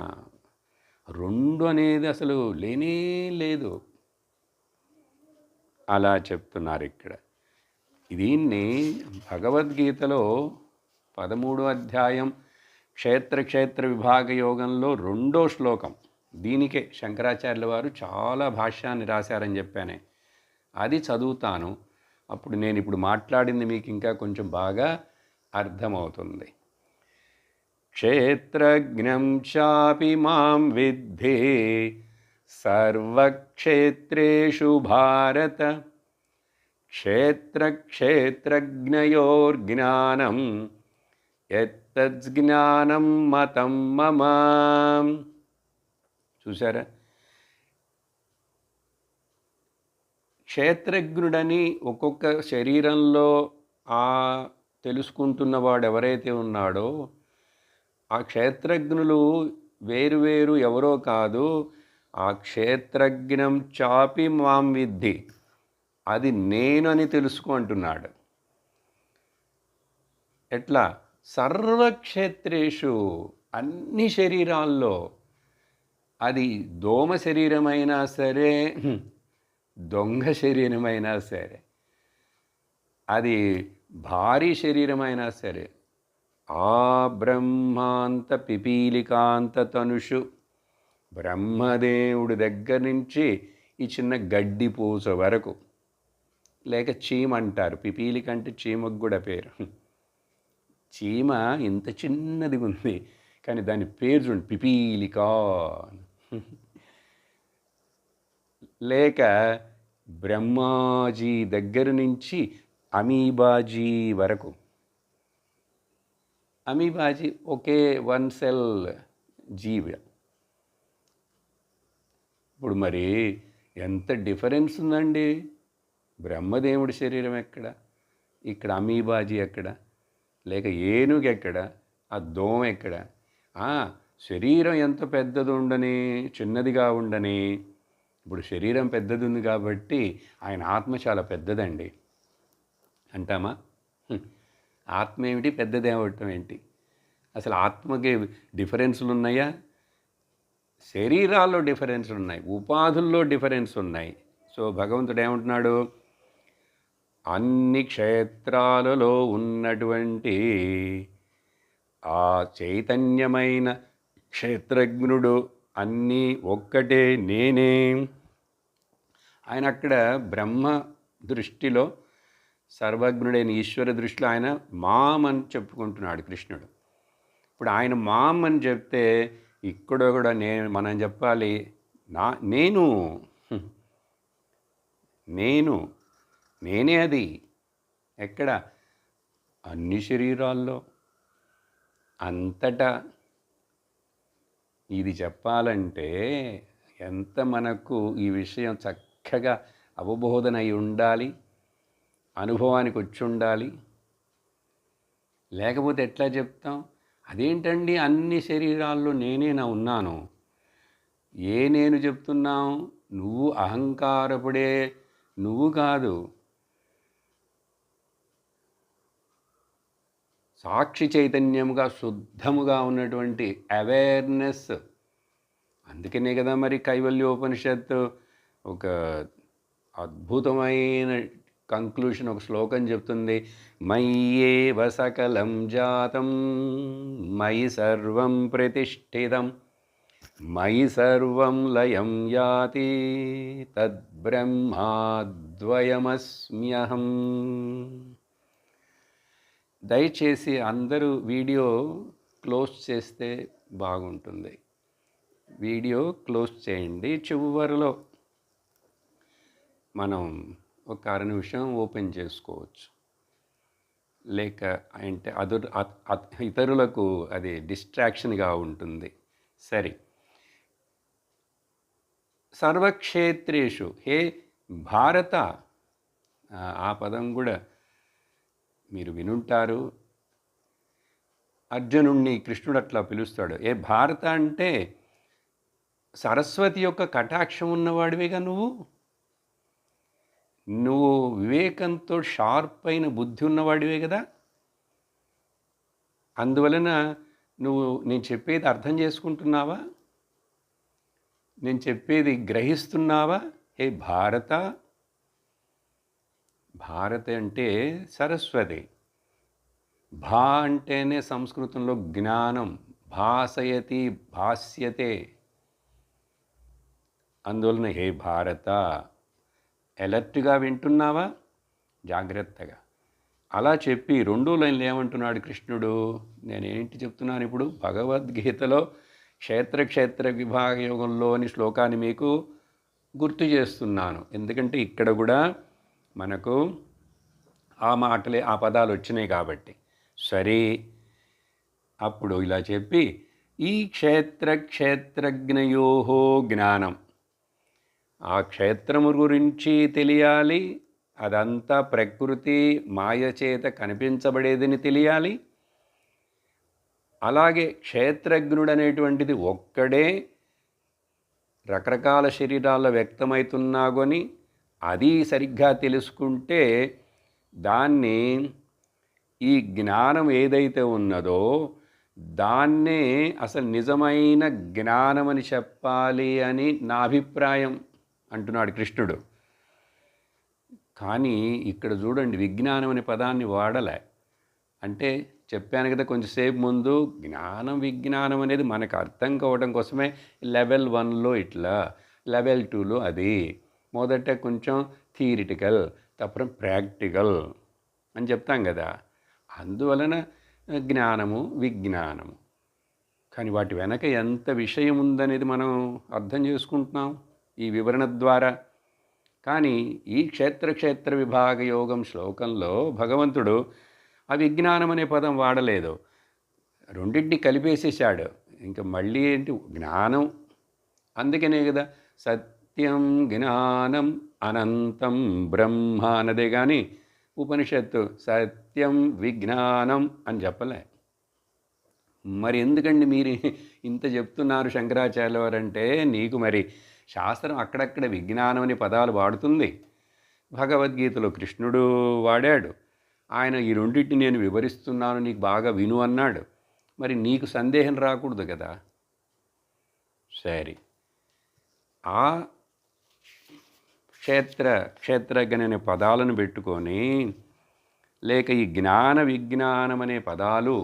రెండు అనేది అసలు లేనే లేదు అలా చెప్తున్నారు ఇక్కడ. దీన్ని భగవద్గీతలో 13వ అధ్యాయం క్షేత్ర విభాగ యోగంలో 2వ శ్లోకం, దీనికే శంకరాచార్యుల వారు చాలా భాష్యాన్ని రాశారని చెప్పానే, అది చదువుతాను. అప్పుడు నేను ఇప్పుడు మాట్లాడింది మీకు ఇంకా కొంచెం బాగా అర్థమవుతుంది. క్షేత్రజ్ఞం చాపి మాం విద్ధి సర్వక్షేత్రేషు భారత, క్షేత్రజ్ఞయోర్జ్ఞానం యత్తజ్ఞానం మతం మమ. చూసారా, క్షేత్రజ్ఞుడని ఒక్కొక్క శరీరంలో ఆ తెలుసుకుంటున్నవాడు ఎవరైతే ఉన్నాడో ఆ క్షేత్రజ్ఞులు వేరువేరు ఎవరో కాదు, ఆ క్షేత్రజ్ఞం చాపి మాం విద్ధి, అది నేను అని తెలుసుకో అంటున్నాడు. ఎట్లా? సర్వక్షేత్రేషు, అన్ని శరీరాల్లో, అది దోమ శరీరమైనా సరే, దొంగ శరీరమైనా సరే, అది భారీ శరీరమైనా సరే, ఆ బ్రహ్మాంత పిపీలికాంత తనుషు, బ్రహ్మదేవుడి దగ్గర నుంచి ఈ చిన్న గడ్డి పూస వరకు, లేక చీమ అంటారు, పిపీలిక అంటే చీమకు కూడా పేరు. చీమ ఇంత చిన్నది ఉంది కానీ దాని పేరు చూడండి, పిపీలిక. లేక బ్రహ్మాజీ దగ్గర నుంచి అమీబాజీ వరకు. అమీబాజీ ఒకే వన్ సెల్ జీవి. ఇప్పుడు మరి ఎంత డిఫరెన్స్ ఉందండి. బ్రహ్మదేవుడి శరీరం ఎక్కడ, ఇక్కడ అమీబాజీ ఎక్కడ, లేక ఏనుగు ఎక్కడ, ఆ దోమ ఎక్కడ. శరీరం ఎంత పెద్దది ఉండని, చిన్నదిగా ఉండని, ఇప్పుడు శరీరం పెద్దది ఉంది కాబట్టి ఆయన ఆత్మ చాలా పెద్దదండి అంటామా? ఆత్మ ఏమిటి, పెద్దదేమవటం ఏంటి? అసలు ఆత్మకి డిఫరెన్స్లు ఉన్నాయా? శరీరాల్లో డిఫరెన్స్లు ఉన్నాయి, ఉపాధుల్లో డిఫరెన్స్ ఉన్నాయి. సో భగవంతుడు ఏమంటున్నాడు, అన్ని క్షేత్రాలలో ఉన్నటువంటి ఆ చైతన్యమైన క్షేత్రజ్ఞుడు అన్నీ ఒక్కటే నేనే. ఆయన అక్కడ బ్రహ్మ దృష్టిలో, సర్వజ్ఞుడైన ఈశ్వర దృష్టిలో ఆయన మాం అని చెప్పుకుంటున్నాడు కృష్ణుడు. ఇప్పుడు ఆయన మాం అని చెప్తే ఇక్కడ కూడా మనం చెప్పాలి, నేనే అది. ఎక్కడ? అన్ని శరీరాల్లో, అంతటా. ఇది చెప్పాలంటే ఎంత మనకు ఈ విషయం చక్కగా అవబోధన అయి ఉండాలి, అనుభవానికి వచ్చి ఉండాలి. లేకపోతే ఎట్లా చెప్తాం? అదేంటండి అన్ని శరీరాల్లో నేనేనా ఉన్నాను? ఏ నేను చెప్తున్నాం? నువ్వు అహంకారపడే నువ్వు కాదు, సాక్షి చైతన్యముగా శుద్ధముగా ఉన్నటువంటి అవేర్నెస్. అందుకనే కదా మరి కైవల్యోపనిషత్తు ఒక అద్భుతమైన కంక్లూషన్ ఒక శ్లోకం చెప్తుంది, మయ్యేవ సకలం జాతం మయి సర్వం ప్రతిష్ఠితం మయి సర్వం లయం యాతి తద్బ్రహ్మాద్వయమస్మ్యహం. దయచేసి అందరూ వీడియో క్లోజ్ చేస్తే బాగుంటుంది. వీడియో క్లోజ్ చేయండి. చివరిలో మనం ఒక అర నిమిషం ఓపెన్ చేసుకోవచ్చు. లేక అంటే ఇతరులకు అది డిస్ట్రాక్షన్గా ఉంటుంది. సరే, సర్వక్షేత్రేషు హే భారత, ఆ పదం కూడా మీరు వినుంటారు. అర్జునుణ్ణి కృష్ణుడు అట్లా పిలుస్తాడు. ఏ భారత అంటే సరస్వతి యొక్క కటాక్షం ఉన్నవాడివిగా నువ్వు వివేకంతో షార్ప్ అయిన బుద్ధి ఉన్నవాడివే కదా. అందువలన నేను చెప్పేది అర్థం చేసుకుంటున్నావా? నేను చెప్పేది గ్రహిస్తున్నావా? హే భారత. భారత అంటే సరస్వతి. భా అంటేనే సంస్కృతంలో జ్ఞానం. భాసయతి, భాస్యతే. అందువలన హే భారత, అలర్ట్గా వింటున్నావా? జాగ్రత్తగా. అలా చెప్పి రెండో లైన్లు ఏమంటున్నాడు కృష్ణుడు? నేనేంటి చెప్తున్నాను ఇప్పుడు? భగవద్గీతలో క్షేత్ర విభాగ యోగంలోని శ్లోకాన్ని మీకు గుర్తు చేస్తున్నాను. ఎందుకంటే ఇక్కడ కూడా మనకు ఆ మాటలే, ఆ పదాలు వచ్చినాయి కాబట్టి. సరే, అప్పుడు ఇలా చెప్పి, ఈ క్షేత్రజ్ఞయో జ్ఞానం, ఆ క్షేత్రము గురించి తెలియాలి. అదంతా ప్రకృతి మాయ చేత కనిపించబడేదని తెలియాలి. అలాగే క్షేత్రజ్ఞుడు అనేటువంటిది ఒక్కడే రకరకాల శరీరాల్లో వ్యక్తమవుతున్నా కొని అది సరిగ్గా తెలుసుకుంటే దాన్ని, ఈ జ్ఞానం ఏదైతే ఉన్నదో దాన్నే అసలు నిజమైన జ్ఞానమని చెప్పాలి అని నా అభిప్రాయం అంటున్నాడు కృష్ణుడు. కానీ ఇక్కడ చూడండి, విజ్ఞానం అనే పదాన్ని వాడలే. అంటే చెప్పాను కదా కొంచెంసేపు ముందు, జ్ఞానం విజ్ఞానం అనేది మనకు అర్థం కావడం కోసమే లెవెల్ 1లో ఇట్లా, లెవెల్ 2లో అది. మొదట కొంచెం థియరిటికల్, తప్పడం ప్రాక్టికల్ అని చెప్తాం కదా. అందువలన జ్ఞానము విజ్ఞానము. కానీ వాటి వెనక ఎంత విషయం ఉందనేది మనం అర్థం చేసుకుంటున్నాం ఈ వివరణ ద్వారా. కానీ ఈ క్షేత్ర విభాగ యోగం శ్లోకంలో భగవంతుడు ఆ విజ్ఞానం అనే పదం వాడలేదు, రెండింటిని కలిపేసేసాడు. ఇంకా మళ్ళీ ఏంటి? జ్ఞానం. అందుకనే కదా సత్యం జ్ఞానం అనంతం బ్రహ్మ అన్నదే కానీ ఉపనిషత్తు సత్యం విజ్ఞానం అని చెప్పలే. మరి ఎందుకండి మీరు ఇంత చెప్తున్నారు శంకరాచార్యుల వారంటే? నీకు మరి శాస్త్రం అక్కడక్కడ విజ్ఞానం అనే పదాలు వాడుతుంది. భగవద్గీతలో కృష్ణుడు వాడాడు. ఆయన ఈ రెండింటిని నేను వివరిస్తున్నాను, నీకు బాగా విను అన్నాడు. మరి నీకు సందేహం రాకూడదు కదా. సరే, ఆ క్షేత్రజ్ఞ అనే పదాలను పెట్టుకొని, లేక ఈ జ్ఞాన విజ్ఞానం అనే పదాలు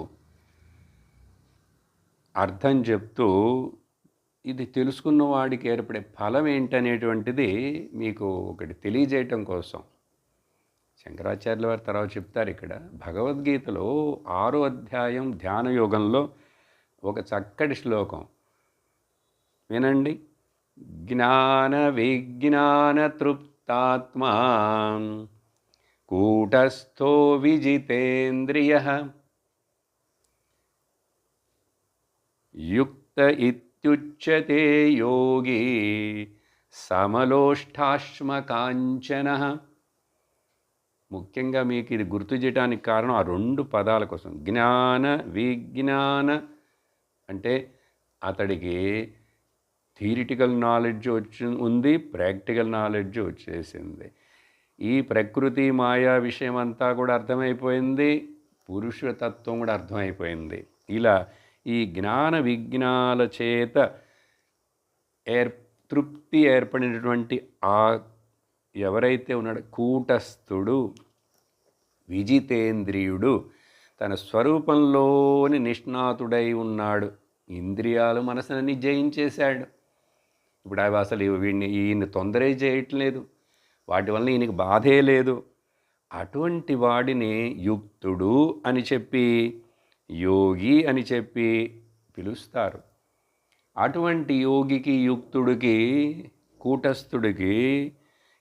అర్థం చెప్తూ ఇది తెలుసుకున్న వాడికి ఏర్పడే ఫలం ఏంటనేటువంటిది మీకు ఒకటి తెలియజేయటం కోసం శంకరాచార్యుల వారు తర్వాత చెప్తారు. ఇక్కడ భగవద్గీతలో 6వ అధ్యాయం ధ్యాన యోగంలో ఒక చక్కటి శ్లోకం వినండి. జ్ఞాన విజ్ఞాన తృప్తాత్మా కూటస్థో విజితేంద్రియః యుక్త ఇత్యుచ్యతే యోగి సమలోష్టాశ్మకాంచనః. ముఖ్యంగా మీకు ఇది గుర్తు చేయడానికి కారణం ఆ 2 పదాల కోసం. జ్ఞాన విజ్ఞాన అంటే అతడికి థియరిటికల్ నాలెడ్జ్ ఉంది, ప్రాక్టికల్ నాలెడ్జ్ వచ్చేసింది. ఈ ప్రకృతి మాయా విషయం అంతా కూడా అర్థమైపోయింది, పురుషతత్వం కూడా అర్థమైపోయింది. ఇలా ఈ జ్ఞాన విజ్ఞానాల చేత తృప్తి ఏర్పడినటువంటి ఆ ఎవరైతే ఉన్నాడో కూటస్థుడు, విజితేంద్రియుడు, తన స్వరూపంలోని నిష్ణాతుడై ఉన్నాడు. ఇంద్రియాలు మనసుని జయించేశాడు. ఇప్పుడు అవి అసలు ఈయన తొందరే చేయట్లేదు, వాటి వలన ఈయనకి బాధే లేదు. అటువంటి వాడిని యుక్తుడు అని చెప్పి, యోగి అని చెప్పి పిలుస్తారు. అటువంటి యోగికి, యుక్తుడికి, కూటస్థుడికి,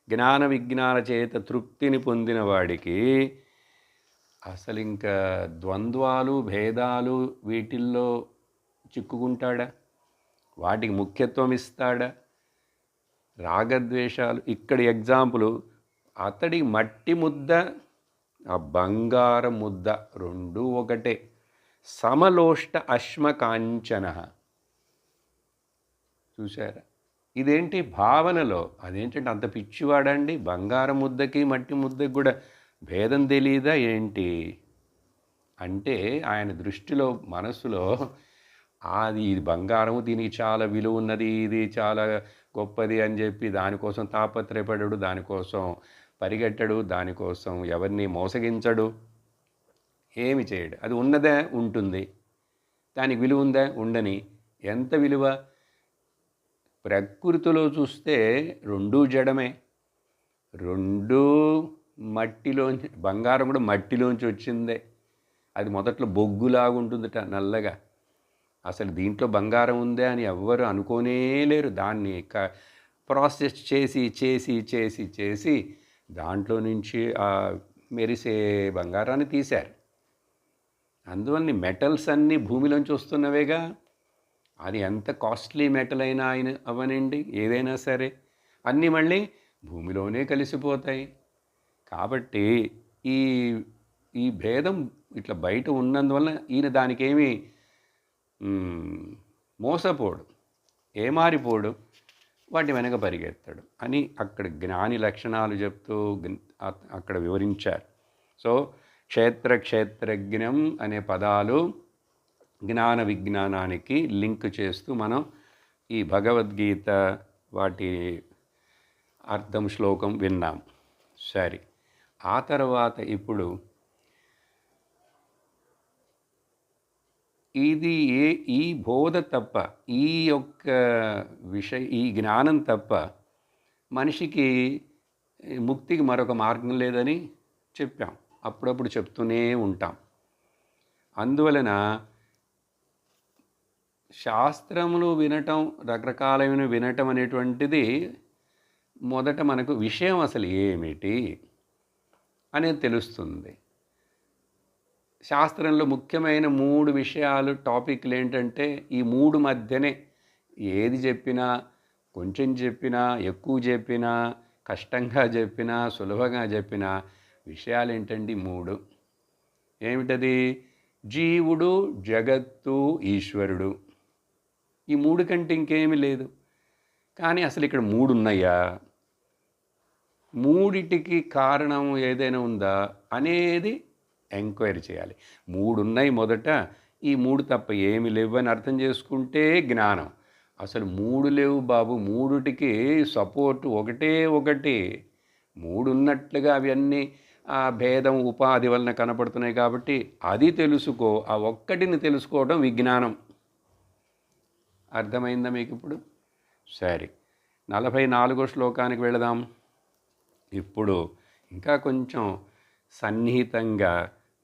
జ్ఞాన విజ్ఞాన చేత తృప్తిని పొందిన వాడికి అసలు ఇంకా ద్వంద్వాలు, భేదాలు వీటిల్లో చిక్కుకుంటాడా? వాటికి ముఖ్యత్వం ఇస్తాడా? రాగద్వేషాలు. ఇక్కడ ఎగ్జాంపుల్, అతడి మట్టి ముద్ద, ఆ బంగారం ముద్ద రెండూ ఒకటే. సమలోష్ట అశ్మకాంచన. చూసారా? ఇదేంటి భావనలో, అదేంటంటే అంత పిచ్చివాడండి, బంగారం ముద్దకి మట్టి ముద్దకి కూడా భేదం తెలియదా ఏంటి అంటే, ఆయన దృష్టిలో, మనసులో ఇది బంగారము, దీనికి చాలా విలువ ఉన్నది, ఇది చాలా గొప్పది అని చెప్పి దానికోసం తాపత్రయపడడు, దానికోసం పరిగెట్టడు, దానికోసం ఎవరిని మోసగించడు, ఏమి చేయడు. అది ఉన్నదే ఉంటుంది, దానికి విలువ ఉందా? ఉండని. ఎంత విలువ? ప్రకృతిలో చూస్తే రెండూ జడమే, రెండూ మట్టిలోంచి, బంగారం కూడా మట్టిలోంచి వచ్చిందే. అది మొదట్లో బొగ్గులాగుంటుందట, నల్లగా. అసలు దీంట్లో బంగారం ఉందే అని ఎవ్వరు అనుకోనే లేరు. దాన్ని ప్రాసెస్ చేసి చేసి చేసి చేసి దాంట్లో నుంచి మెరిసే బంగారాన్ని తీశారు. అందువల్ల మెటల్స్ అన్నీ భూమిలోంచి వస్తున్నవేగా. అది ఎంత కాస్ట్లీ మెటల్ అయినా అవనండి, ఏదైనా సరే అన్నీ మళ్ళీ భూమిలోనే కలిసిపోతాయి. కాబట్టి ఈ భేదం ఇట్లా బయట ఉన్నందువల్ల ఈయన దానికేమీ మోసపోడు, ఏమారిపోడు, వాటి వెనక పరిగెత్తాడు అని అక్కడ జ్ఞాని లక్షణాలు చెప్తూ అక్కడ వివరించారు. సో క్షేత్రజ్ఞం అనే పదాలు జ్ఞాన విజ్ఞానానికి లింక్ చేస్తూ మనం ఈ భగవద్గీత వాటి అర్థం శ్లోకం విన్నాం. సరే, ఆ తర్వాత ఇప్పుడు ఈ బోధ తప్ప, ఈ యొక్క ఈ జ్ఞానం తప్ప మనిషికి ముక్తికి మరొక మార్గం లేదని చెప్పాం, అప్పుడప్పుడు చెప్తూనే ఉంటాం. అందువలన శాస్త్రములు వినటం, రకరకాలైన వినటం అనేటువంటిది మొదట మనకు విషయం అసలు ఏమిటి అనేది తెలుస్తుంది. శాస్త్రంలో ముఖ్యమైన 3 విషయాలు, టాపిక్లు ఏంటంటే ఈ 3 మధ్యనే ఏది చెప్పినా, కొంచెం చెప్పినా, ఎక్కువ చెప్పినా, కష్టంగా చెప్పినా, సులభంగా చెప్పినా విషయాలు ఏంటండి 3. ఏమిటది? జీవుడు, జగత్తు, ఈశ్వరుడు. ఈ 3 కంటే ఇంకేమీ లేదు. కానీ అసలు ఇక్కడ 3 ఉన్నాయా, మూడిటికి కారణం ఏదైనా ఉందా అనేది ఎంక్వైరీ చేయాలి. 3 ఉన్నాయి మొదట, ఈ 3 తప్ప ఏమి లేవు అని అర్థం చేసుకుంటే జ్ఞానం. అసలు 3 లేవు బాబు, 3టికి సపోర్ట్ ఒకటే ఒకటి. 3 ఉన్నట్లుగా అవన్నీ భేదం ఉపాధి వలన కనపడుతున్నాయి కాబట్టి అది తెలుసుకో. ఆ ఒక్కటిని తెలుసుకోవడం విజ్ఞానం. అర్థమైందా మీకు ఇప్పుడు? సరే, 44వ శ్లోకానికి వెళదాం. ఇప్పుడు ఇంకా కొంచెం సన్నిహితంగా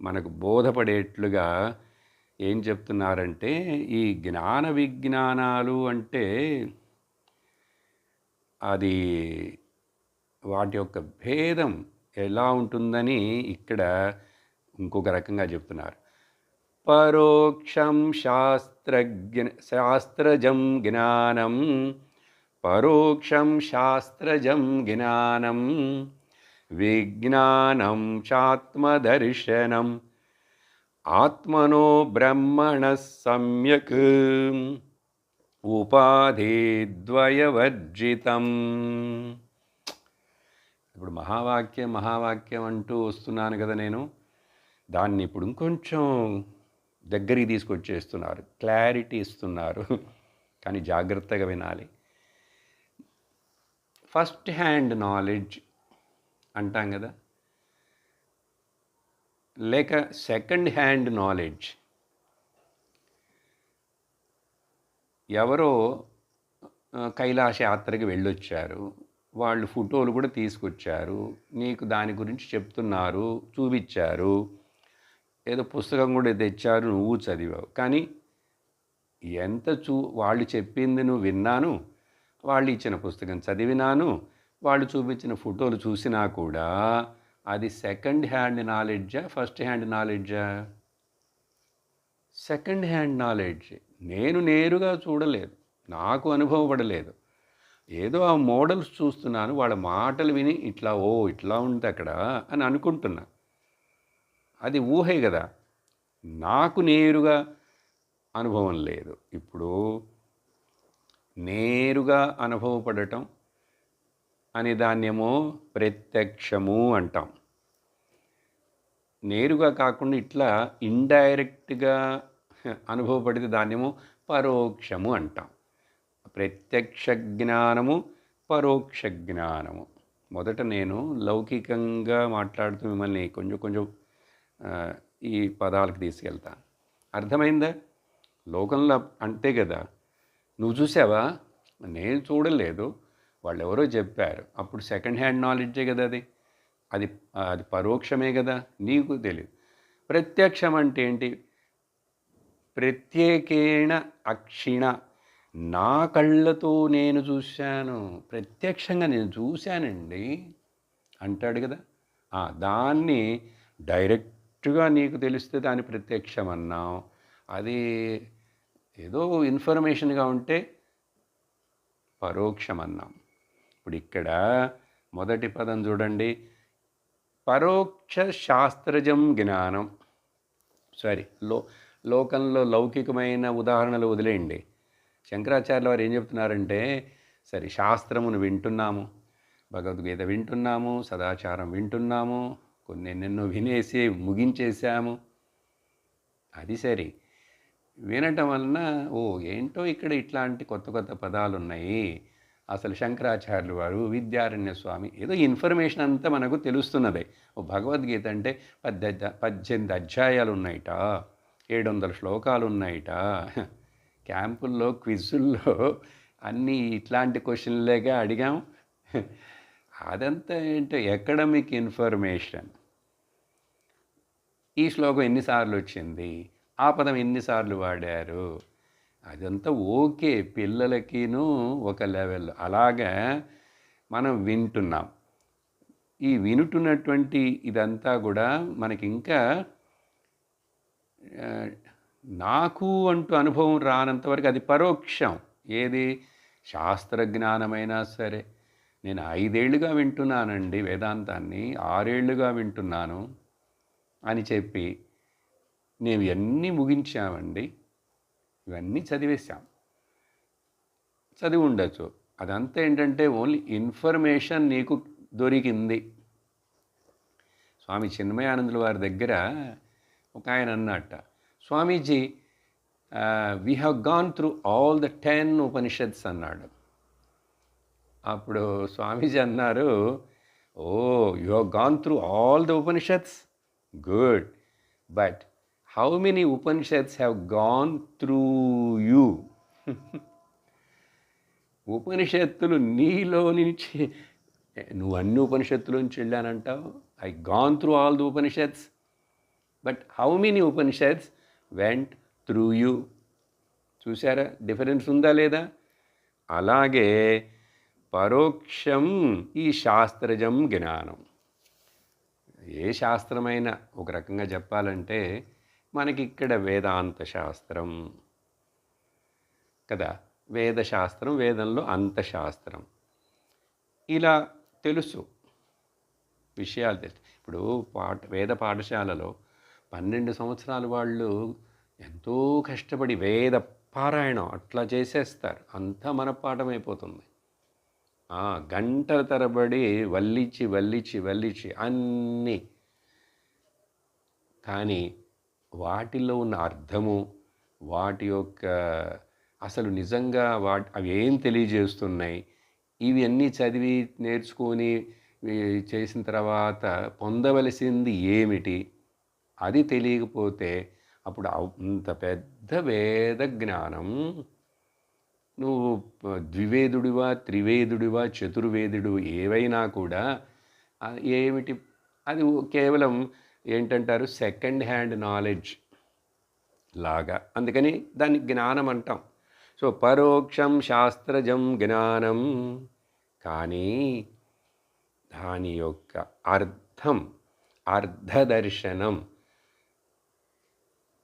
మనకు బోధపడేట్లుగా ఏం చెప్తున్నారంటే, ఈ జ్ఞాన విజ్ఞానాలు అంటే అది వాటి యొక్క భేదం ఎలా ఉంటుందని ఇక్కడ ఇంకొక రకంగా చెప్తున్నారు. పరోక్షం శాస్త్రజం జ్ఞానం, పరోక్షం శాస్త్రజం జ్ఞానం, విజ్ఞానం చాత్మదర్శనం, ఆత్మనో బ్రహ్మణ సమ్యక్ ఉపాధిద్వయవర్జితం. ఇప్పుడు మహావాక్యం అంటూ వస్తున్నాను కదా నేను, దాన్ని ఇప్పుడు ఇంకొంచెం దగ్గరికి తీసుకొచ్చేస్తున్నారు, క్లారిటీ ఇస్తున్నారు. కానీ జాగ్రత్తగా వినాలి. ఫస్ట్ హ్యాండ్ నాలెడ్జ్ అంటాం కదా. లేక సెకండ్ హ్యాండ్ నాలెడ్జ్. ఎవరో కైలాస యాత్రకి వెళ్ళొచ్చారు, వాళ్ళు ఫోటోలు కూడా తీసుకొచ్చారు, నీకు దాని గురించి చెప్తున్నారు, చూపించారు, ఏదో పుస్తకం కూడా తెచ్చారు, నువ్వు చదివావు. కానీ వాళ్ళు చెప్పింది నువ్వు విన్నాను, వాళ్ళు ఇచ్చిన పుస్తకం చదివినాను, వాళ్ళు చూపించిన ఫోటోలు చూసినా కూడా అది సెకండ్ హ్యాండ్ నాలెడ్జా, ఫస్ట్ హ్యాండ్ నాలెడ్జా? Second hand knowledge. నేను నేరుగా చూడలేదు, నాకు అనుభవపడలేదు, ఏదో ఆ మోడల్స్ చూస్తున్నాను, వాళ్ళ మాటలు విని ఇట్లా ఉంది అక్కడ అని అనుకుంటున్నా. అది ఊహే కదా, నాకు నేరుగా అనుభవం లేదు. ఇప్పుడు నేరుగా అనుభవపడటం అనే దాన్నేమో ప్రత్యక్షము అంటాం. నేరుగా కాకుండా ఇట్లా ఇండైరెక్ట్గా అనుభవపడితే దాన్నేమో పరోక్షము అంటాం. ప్రత్యక్ష జ్ఞానము, పరోక్ష జ్ఞానము. మొదట నేను లౌకికంగా మాట్లాడుతూ మిమ్మల్ని కొంచెం ఈ పదాలకు తీసుకెళ్తాను. అర్థమైందా? లోకంలో అంతే కదా, నువ్వు చూసావా? నేను చూడలేదు, వాళ్ళు ఎవరో చెప్పారు. అప్పుడు సెకండ్ హ్యాండ్ నాలెడ్జే కదా అది. అది అది పరోక్షమే కదా, నీకు తెలియదు. ప్రత్యక్షం అంటే ఏంటి? ప్రత్యేకేణ అక్షిణ, నా కళ్ళతో నేను చూశాను, ప్రత్యక్షంగా నేను చూశానండి అంటాడు కదా. దాన్ని డైరెక్ట్గా నీకు తెలిస్తే దాన్ని ప్రత్యక్షం అన్నాం. అది ఏదో ఇన్ఫర్మేషన్గా ఉంటే పరోక్షం అన్నాం. ఇప్పుడు ఇక్కడ మొదటి పదం చూడండి, పరోక్ష శాస్త్రజం జ్ఞానం. లోకంలో లౌకికమైన ఉదాహరణలు వదిలేయండి. శంకరాచార్యుల వారు ఏం చెప్తున్నారంటే, సరే శాస్త్రమును వింటున్నాము, భగవద్గీత వింటున్నాము, సదాచారం వింటున్నాము, కొన్ని ఎన్నెన్నో వినేసి ముగించేశాము. అది సరే, వినటం వలన ఏంటో ఇక్కడ ఇట్లాంటి కొత్త కొత్త పదాలు ఉన్నాయి, అసలు శంకరాచార్యులు వారు, విద్యారణ్య స్వామి, ఏదో ఇన్ఫర్మేషన్ అంతా మనకు తెలుస్తున్నదే. భగవద్గీత అంటే 18 అధ్యాయాలు ఉన్నాయిట, 700 శ్లోకాలు ఉన్నాయిట. క్యాంపుల్లో క్విజుల్లో అన్నీ ఇట్లాంటి క్వశ్చన్లేగా అడిగాం. అదంతా ఏంటో అకాడమిక్ ఇన్ఫర్మేషన్. ఈ శ్లోకం ఎన్నిసార్లు వచ్చింది, ఆ పదం ఎన్నిసార్లు వాడారు, అదంతా ఓకే, పిల్లలకిను ఒక లెవెల్. అలాగా మనం వింటున్నాం. ఈ వింటున్నటువంటి ఇదంతా కూడా మనకి ఇంకా నాకు అంటూ అనుభవం రానంతవరకు అది పరోక్షం. ఏది? శాస్త్రజ్ఞానమైనా సరే. నేను 5 ఏళ్ళుగా వింటున్నానండి వేదాంతాన్ని, 6 ఏళ్ళుగా వింటున్నాను అని చెప్పి మేము ఇవన్నీ ముగించామండి, ఇవన్నీ చదివేశాం, చదివి ఉండొచ్చు. అదంతా ఏంటంటే ఓన్లీ ఇన్ఫర్మేషన్ నీకు దొరికింది. స్వామి చిన్మయానందుల వారి దగ్గర ఒక ఆయన అన్నట్ట, Swamiji we have gone through all the 10 Upanishads అన్నాడు. అప్పుడు స్వామీజీ అన్నారు, you have gone through all the Upanishads, good, but how many Upanishads have gone through you? ఉపనిషత్తులు నీలో నుంచి, నువ్వు అన్ని ఉపనిషత్తుల నుంచి వెళ్ళానంటావు, I gone through all the Upanishads, but how many Upanishads went through you? చూసారా డిఫరెన్స్ ఉందా లేదా? అలాగే పరోక్షం ఈ శాస్త్రజం జ్ఞానం. ఏ శాస్త్రమైనా ఒక రకంగా చెప్పాలంటే మనకి ఇక్కడ వేదాంత శాస్త్రం కదా, వేదశాస్త్రం, వేదంలో అంతశాస్త్రం, ఇలా తెలుసు, విషయాలు తెలుసు. ఇప్పుడు వేద పాఠశాలలో 12 సంవత్సరాల వాళ్ళు ఎంతో కష్టపడి వేద పారాయణం అట్లా చేసేస్తారు, అంతా మనపాఠం అయిపోతుంది. గంటల తరబడి వల్లించి వల్లించి వల్లించి అన్నీ, కానీ వాటిల్లో ఉన్న అర్థము, వాటి యొక్క అసలు నిజంగా అవి ఏం తెలియజేస్తున్నాయి, ఇవి అన్నీ చదివి నేర్చుకొని చేసిన తర్వాత పొందవలసింది ఏమిటి అది తెలియకపోతే అప్పుడు అంత పెద్ద వేద జ్ఞానం నువ్వు ద్వివేదుడివా త్రివేదుడివా చతుర్వేదుడు ఏవైనా కూడా ఏమిటి అది కేవలం ఏంటంటారు సెకండ్ హ్యాండ్ నాలెడ్జ్ లాగా. అందుకని దాన్ని జ్ఞానం అంటాం. సో పరోక్షం శాస్త్రజం జ్ఞానం, కానీ దాని యొక్క అర్థం అర్థదర్శనం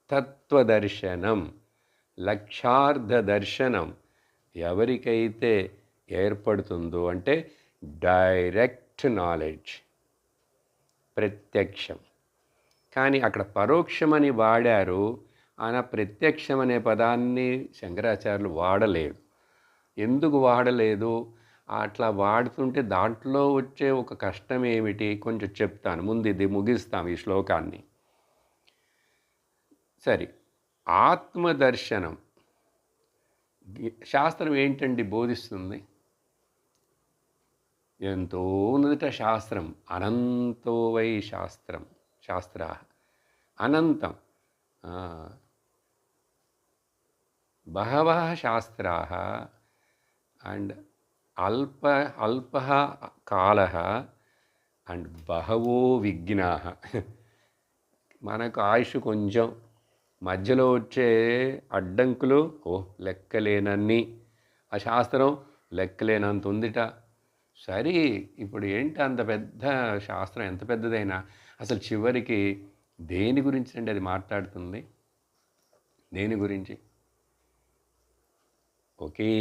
తత్వదర్శనం లక్ష్యార్థ దర్శనం ఎవరికైతే ఏర్పడుతుందో అంటే డైరెక్ట్ నాలెడ్జ్ ప్రత్యక్షం. కానీ అక్కడ పరోక్షమని వాడారు, ఆయన ప్రత్యక్షం అనే పదాన్ని శంకరాచార్యులు వాడలేదు. ఎందుకు వాడలేదు? అట్లా వాడుతుంటే దాంట్లో వచ్చే ఒక కష్టం ఏమిటి కొంచెం చెప్తాను. ముందు ఇది ముగిస్తాం ఈ శ్లోకాన్ని. సరే, ఆత్మదర్శనం శాస్త్రం ఏంటండి బోధిస్తుంది? ఎంతో ఉన్నదిట శాస్త్రం. అనంతో వై శాస్త్రం, శాస్త్రా అనంతం. బహవః శాస్త్రాः అండ్ అల్ప కాలః అండ్ బహవో విఘ్నాః. మనకు ఆయుష్ కొంచెం, మధ్యలో వచ్చే అడ్డంకులు లెక్కలేనన్ని, ఆ శాస్త్రం లెక్కలేనంత ఉందిట. సరే, ఇప్పుడు ఏంటి అంత పెద్ద శాస్త్రం, ఎంత పెద్దదైనా అసలు చివరికి దేని గురించి అండి అది మాట్లాడుతుంది? దేని గురించి? ఒకే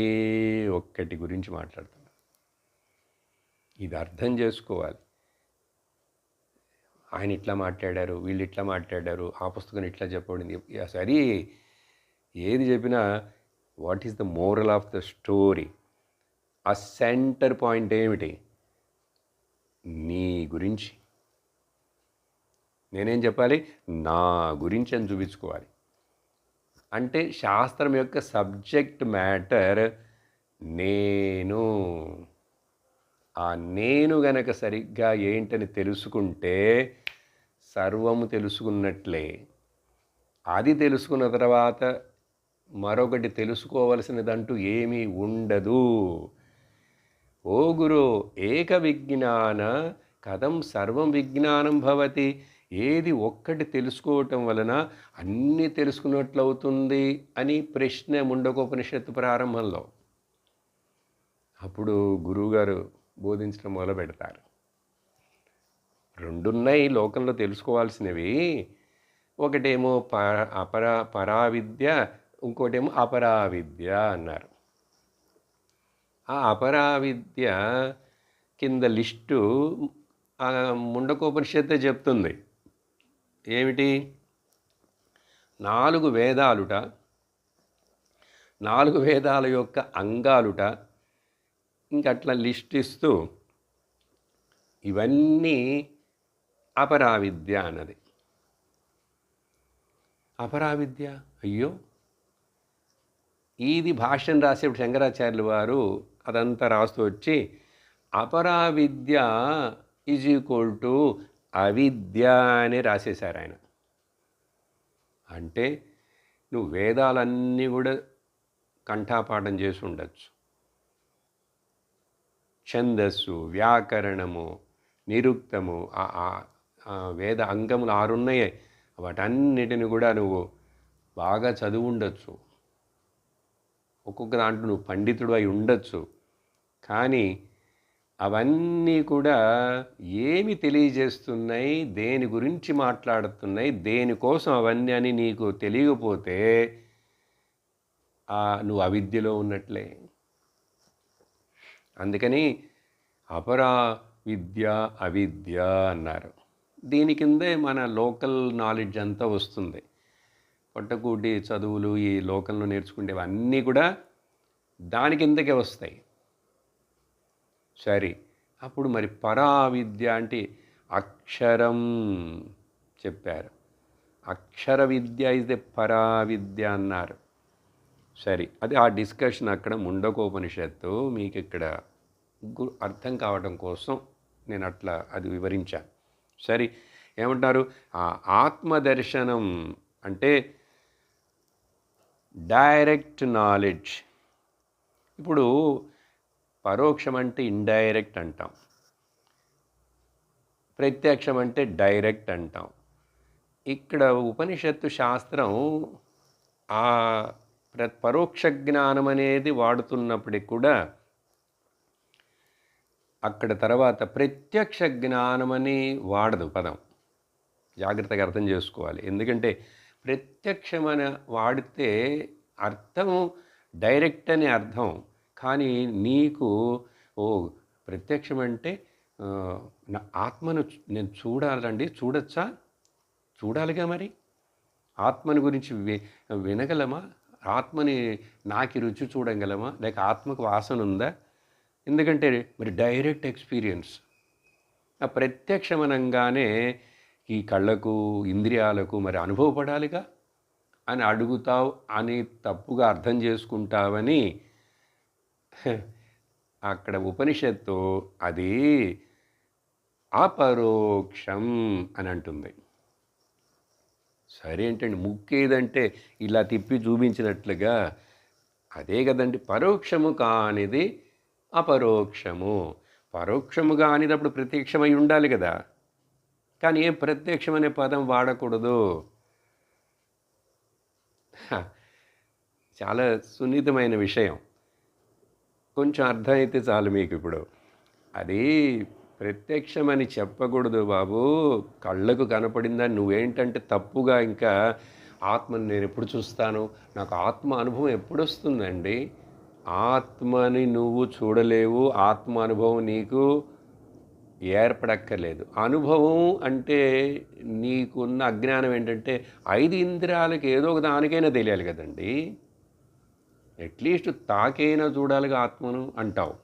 ఒక్కటి గురించి మాట్లాడుతున్నాం. ఇది అర్థం చేసుకోవాలి. ఆయన ఇట్లా మాట్లాడారు, వీళ్ళు ఇట్లా మాట్లాడారు, ఆ పుస్తకం ఇట్లా చెప్పబడింది. సరే, ఏది చెప్పినా what is the moral of the story? ఆ సెంటర్ పాయింట్ ఏమిటి? నీ గురించి. నేనేం చెప్పాలి? నా గురించి అని చూపించుకోవాలి. అంటే శాస్త్రం యొక్క సబ్జెక్ట్ మ్యాటర్ నేను. ఆ నేను గనక సరిగ్గా ఏంటని తెలుసుకుంటే సర్వము తెలుసుకున్నట్లే. అది తెలుసుకున్న తర్వాత మరొకటి తెలుసుకోవలసినదంటూ ఏమీ ఉండదు. ఓ గురు ఏక విజ్ఞాన కథం సర్వం విజ్ఞానం భవతి. ఏది ఒక్కటి తెలుసుకోవటం వలన అన్నీ తెలుసుకున్నట్లవుతుంది అని ప్రశ్న ముండకోపనిషత్తు ప్రారంభంలో. అప్పుడు గురువుగారు బోధించడం మొదలు పెడతారు. రెండున్నాయి లోకంలో తెలుసుకోవాల్సినవి. ఒకటేమో పరావిద్య, ఇంకోటేమో అపరావిద్య అన్నారు. ఆ అపరావిద్య కింద లిస్టు ముండకోపనిషత్తే చెప్తుంది. ఏమిటి? 4 వేదాలుట, 4 వేదాల యొక్క అంగాలుట, ఇంకట్లా లిస్ట్ ఇస్తూ ఇవన్నీ అపరావిద్య అన్నది. అపరావిద్య, అయ్యో, ఇది భాష్యం రాసేప్పుడు శంకరాచార్యులు వారు అదంతా రాస్తూ వచ్చి అపరావిద్య ఈజ్ ఈక్వల్ టు అవిద్య అని రాసేశారు ఆయన. అంటే నువ్వు వేదాలన్నీ కూడా కంఠాపాఠం చేసి ఉండొచ్చు, ఛందస్సు, వ్యాకరణము, నిరుక్తము, వేద అంగములు 6 ఉన్నాయి. వాటన్నిటిని కూడా నువ్వు బాగా చదువు ఉండొచ్చు, ఒక్కొక్క దాంట్లో నువ్వు పండితుడు అయి ఉండొచ్చు. కానీ అవన్నీ కూడా ఏమి తెలియజేస్తున్నాయి, దేని గురించి మాట్లాడుతున్నాయి, దేనికోసం అవన్నీ అని నీకు తెలియకపోతే నువ్వు అవిద్యలో ఉన్నట్లే. అందుకని అపరా విద్య అవిద్య అన్నారు. దీని కిందే మన లోకల్ నాలెడ్జ్ అంతా వస్తుంది. పొట్టకూటి చదువులు ఈ లోకంలో నేర్చుకునేవి అన్నీ కూడా దాని కిందకే వస్తాయి. సరే, అప్పుడు మరి పరావిద్య అంటే అక్షరం చెప్పారు. అక్షర విద్య ఇస్ ద పరావిద్య అన్నారు. సరే, అది ఆ డిస్కషన్ అక్కడ ముండకోపనిషత్తు మీకు ఇక్కడ అర్థం కావడం కోసం నేను అట్లా అది వివరించాను. సరే, ఏమంటారు? ఆత్మదర్శనం అంటే డైరెక్ట్ నాలెడ్జ్. ఇప్పుడు పరోక్షం అంటే ఇండైరెక్ట్ అంటాం, ప్రత్యక్షం అంటే డైరెక్ట్ అంటాం. ఇక్కడ ఉపనిషత్తు శాస్త్రం ఆ పరోక్ష జ్ఞానం అనేది వాడుతున్నప్పటికి కూడా అక్కడ తర్వాత ప్రత్యక్ష జ్ఞానమని వాడదు పదం. జాగ్రత్తగా అర్థం చేసుకోవాలి. ఎందుకంటే ప్రత్యక్షమని వాడితే అర్థం డైరెక్ట్ అని అర్థం. కానీ నీకు ప్రత్యక్షం అంటే నా ఆత్మను నేను చూడాలండి, చూడొచ్చా? చూడాలిగా మరి. ఆత్మని గురించి వినగలమా? ఆత్మని నాకి రుచి చూడగలమా? లేక ఆత్మకు వాసన ఉందా? ఎందుకంటే మరి డైరెక్ట్ ఎక్స్పీరియన్స్. ఆ ప్రత్యక్షమనంగానే ఈ కళ్ళకు ఇంద్రియాలకు మరి అనుభవపడాలిగా అని అడుగుతావు అని తప్పుగా అర్థం చేసుకుంటావని అక్కడ ఉపనిషత్తు అది అపరోక్షం అని అంటుంది. సరే ఏంటండి, ముక్కేదంటే ఇలా తిప్పి చూపించినట్లుగా అదే కదండి. పరోక్షము కానిది అపరోక్షము. పరోక్షము కానిదప్పుడు ప్రత్యక్షమై ఉండాలి కదా. కానీ ఏ ప్రత్యక్షం అనే పదం వాడకూడదు. చాలా సున్నితమైన విషయం. కొంచెం అర్థమైతే చాలు మీకు. ఇప్పుడు అది ప్రత్యక్షమని చెప్పకూడదు బాబు. కళ్ళకు కనపడిందని నువ్వేంటంటే తప్పుగా ఇంకా ఆత్మని నేను ఎప్పుడు చూస్తాను, నాకు ఆత్మ అనుభవం ఎప్పుడు వస్తుందండి? ఆత్మని నువ్వు చూడలేవు, ఆత్మ అనుభవం నీకు ఏర్పడక్కర్లేదు. అనుభవం అంటే నీకున్న అజ్ఞానం ఏంటంటే 5 ఇంద్రియాలకి ఏదో ఒక దానికైనా తెలియాలి కదండి. అట్లీస్ట్ తాకైనా చూడాలిగా ఆత్మను అంటావు.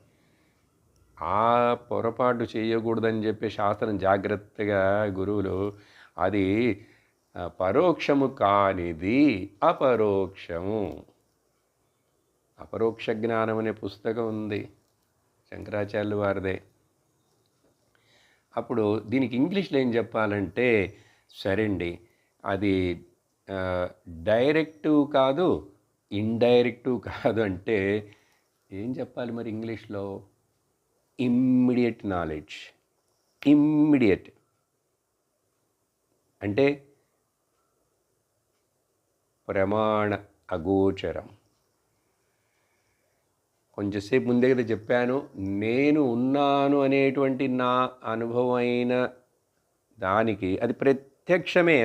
ఆ పొరపాటు చేయకూడదని చెప్పి శాస్త్రం జాగ్రత్తగా గురువులు అది పరోక్షము కానిది అపరోక్షము. అపరోక్ష జ్ఞానం అనే పుస్తకం ఉంది, శంకరాచార్యుల వారిదే. అప్పుడు దీనికి ఇంగ్లీష్లో ఏం చెప్పాలంటే, సరేండి అది డైరెక్టు కాదు ఇండైరెక్టు కాదు అంటే ఏం చెప్పాలి మరి ఇంగ్లీష్లో? Immediate knowledge. ఇమ్మీడియట్ అంటే ప్రమాణ అగోచరం. కొంచెంసేపు ముందే కదా చెప్పాను, నేను ఉన్నాను అనేటువంటి నా అనుభవమైన దానికి అది ప్రత్యక్షమే.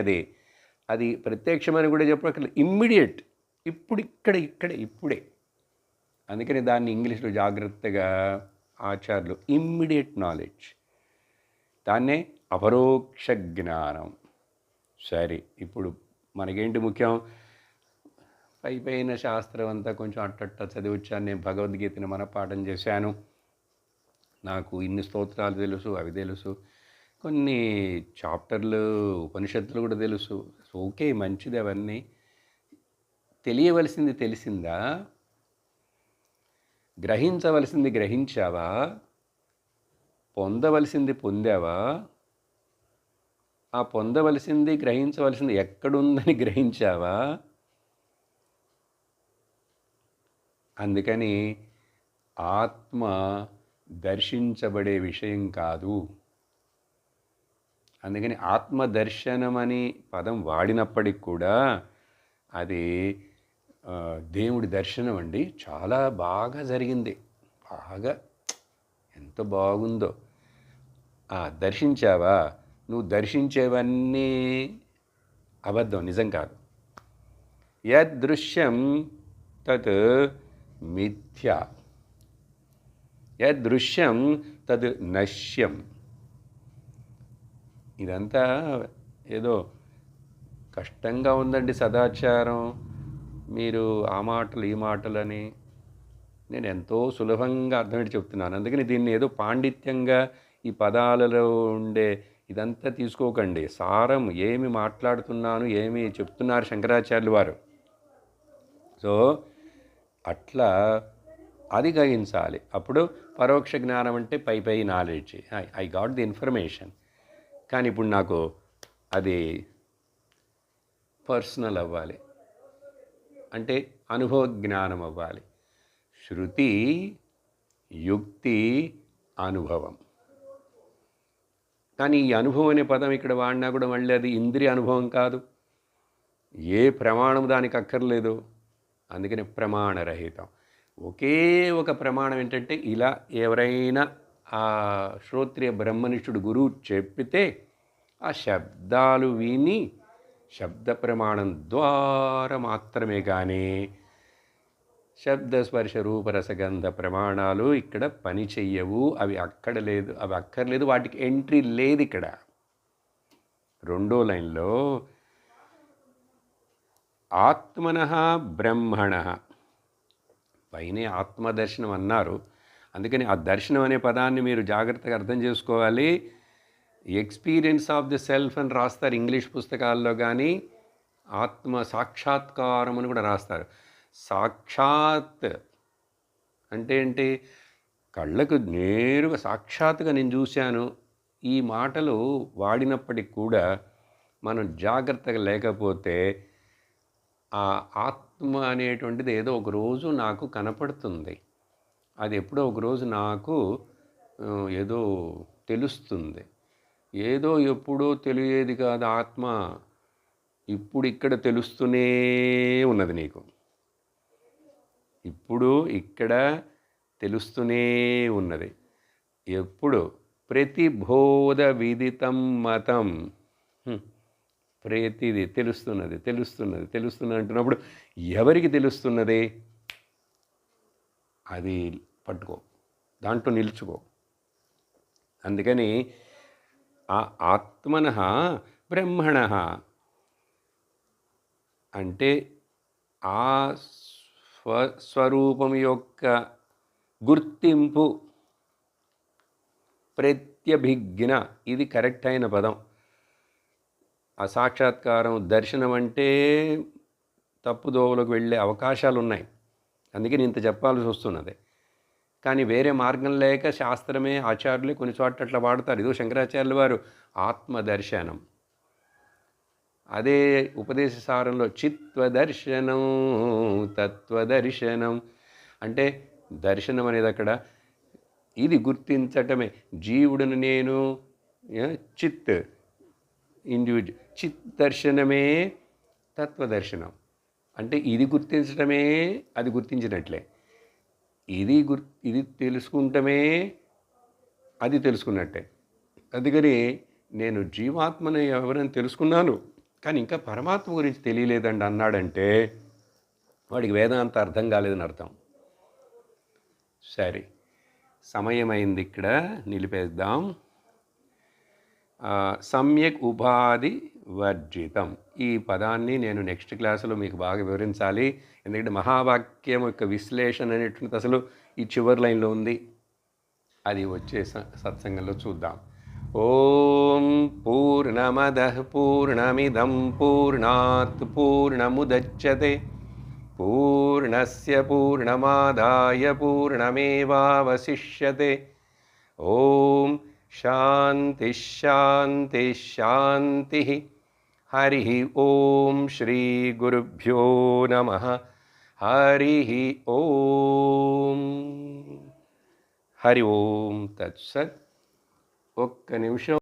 అది ప్రత్యక్షమని కూడా చెప్పక్కర్లేదు, ఇమ్మీడియట్. ఇప్పుడు ఇప్పుడే. అందుకని దాన్ని ఇంగ్లీష్లో జాగ్రత్తగా ఆచార్యులు ఇమ్మీడియట్ నాలెడ్జ్, దాన్నే అపరోక్ష జ్ఞానం. సరే, ఇప్పుడు మనకేంటి ముఖ్యం? పైన శాస్త్రం అంతా కొంచెం అట్టట్ట చదివచ్చాను. నేను భగవద్గీతని మనపాఠం చేశాను, నాకు ఇన్ని స్తోత్రాలు తెలుసు, అవి తెలుసు, కొన్ని చాప్టర్లు ఉపనిషత్తులు కూడా తెలుసు. ఓకే, మంచిది. అవన్నీ తెలియవలసింది తెలిసిందా? గ్రహించవలసింది గ్రహించావా? పొందవలసింది పొందావా? ఆ పొందవలసింది గ్రహించవలసింది ఎక్కడుందని గ్రహించావా? అందుకని ఆత్మ దర్శించబడే విషయం కాదు. అందుకని ఆత్మదర్శనం అని పదం వాడినప్పటికి కూడా అది దేవుడి దర్శనం అండి. చాలా బాగా జరిగింది, బాగా ఎంత బాగుందో. దర్శించావా? నువ్వు దర్శించేవన్నీ అబద్ధం, నిజం కాదు. యదృశ్యం తత్ మిథ్య, యదృశ్యం తద్ నశ్యం. ఇదంతా ఏదో కష్టంగా ఉందండి సదాచారం, మీరు ఆ మాటలు ఈ మాటలని. నేను ఎంతో సులభంగా అర్థమేంటి చెప్తున్నాను. అందుకని దీన్ని ఏదో పాండిత్యంగా ఈ పదాలలో ఉండే ఇదంతా తీసుకోకండి. సారం ఏమి మాట్లాడుతున్నాను, ఏమి చెప్తున్నారు శంకరాచార్యులు వారు. సో అట్లా అది గ్రహించాలి. అప్పుడు పరోక్ష జ్ఞానం అంటే పై knowledge, I got the information. కానీ ఇప్పుడు నాకు అది పర్సనల్ అవ్వాలి, అంటే అనుభవ జ్ఞానం అవ్వాలి. శృతి, యుక్తి, అనుభవం. కానీ ఈ అనుభవం అనే పదం ఇక్కడ వాడినా కూడా మళ్ళీ అది ఇంద్రియ అనుభవం కాదు, ఏ ప్రమాణం దానికి అక్కర్లేదు. అందుకని ప్రమాణరహితం. ఒకే ఒక ప్రమాణం ఏంటంటే, ఇలా ఎవరైనా ఆ శ్రోత్రియ బ్రహ్మనిష్ఠుడు గురువు చెప్పితే ఆ శబ్దాలు విని శబ్ద ప్రమాణం ద్వారా మాత్రమే కానీ శబ్దస్పర్శ రూపరసగంధ ప్రమాణాలు ఇక్కడ పని చెయ్యవు. అవి అక్కర్లేదు, వాటికి ఎంట్రీ లేదు ఇక్కడ. రెండో లైన్లో ఆత్మనః బ్రహ్మణః, పైనే ఆత్మదర్శనం అన్నారు. అందుకని ఆ దర్శనం అనే పదాన్ని మీరు జాగ్రత్తగా అర్థం చేసుకోవాలి. ఎక్స్పీరియన్స్ ఆఫ్ ది సెల్ఫ్ అని రాస్తారు ఇంగ్లీష్ పుస్తకాల్లో, కానీ ఆత్మ సాక్షాత్కారం అని కూడా రాస్తారు. సాక్షాత్ అంటే ఏంటి? కళ్ళకు నేరుగా సాక్షాత్గా నేను చూశాను. ఈ మాటలు వాడినప్పటికి కూడా మనం జాగ్రత్తగా లేకపోతే ఆ ఆత్మ అనేటువంటిది ఏదో ఒకరోజు నాకు కనపడుతుంది, అది ఎప్పుడో ఒకరోజు నాకు ఏదో తెలుస్తుంది. ఏదో ఎప్పుడో తెలియేది కాదు ఆత్మ, ఇప్పుడు ఇక్కడ తెలుస్తూనే ఉన్నది నీకు. ఇప్పుడు ఇక్కడ తెలుస్తూనే ఉన్నది. ఎప్పుడు? ప్రతిబోధ విదితం మతం. ప్రతిది తెలుస్తున్నది అంటున్నప్పుడు ఎవరికి తెలుస్తున్నది? అది పట్టుకో, దాంట్లో నిలుచుకో. అందుకని ఆ ఆత్మనః బ్రహ్మణః అంటే ఆ స్వరూపం యొక్క గుర్తింపు, ప్రత్యభిజ్ఞ, ఇది కరెక్ట్ అయిన పదం. ఆ సాక్షాత్కారం, దర్శనం అంటే తప్పుదోవలకు వెళ్ళే అవకాశాలు ఉన్నాయి. అందుకే నేను ఇంత చెప్పాల్సి వస్తున్నది. కానీ వేరే మార్గం లేక శాస్త్రమే, ఆచార్యులే కొన్ని చోట్ల అట్లా వాడతారు. ఇదో శంకరాచార్యుల వారు ఆత్మదర్శనం. అదే ఉపదేశ సారంలో చిత్వదర్శనం, తత్వదర్శనం. అంటే దర్శనం అనేది అక్కడ ఇది గుర్తించటమే. జీవుడును నేను, చిత్ ఇండివిజువల్, చిత్ దర్శనమే తత్వదర్శనం. అంటే ఇది గుర్తించటమే అది గుర్తించినట్లే. ఇది తెలుసుకుంటమే అది తెలుసుకున్నట్టే. అందుకని నేను జీవాత్మని ఎవరైనా తెలుసుకున్నాను, కానీ ఇంకా పరమాత్మ గురించి తెలియలేదండి అన్నాడంటే వాడికి వేదాంత అర్థం కాలేదని అర్థం. సరే, సమయం అయింది, ఇక్కడ నిలిపేద్దాం. సమ్యక్ ఉపాధి వర్జితం, ఈ పదాన్ని నేను నెక్స్ట్ క్లాసులో మీకు బాగా వివరించాలి. ఎందుకంటే మహావాక్యం యొక్క విశ్లేషణ అనేటువంటిది అసలు ఈ చివరి లైన్లో ఉంది. అది వచ్చే సత్సంగంలో చూద్దాం. ఓం పూర్ణమదః పూర్ణమిదం పూర్ణాత్ పూర్ణముదచ్యతే పూర్ణస్య పూర్ణమాదాయ పూర్ణమేవావశిష్యతే. ఓం శాంతి శాంతి శాంతి. హరి ఓం శ్రీ గురుభ్యో నమః. హరి ఓం. హరి ఓం తత్సత్. ఒక్క నిమిషం.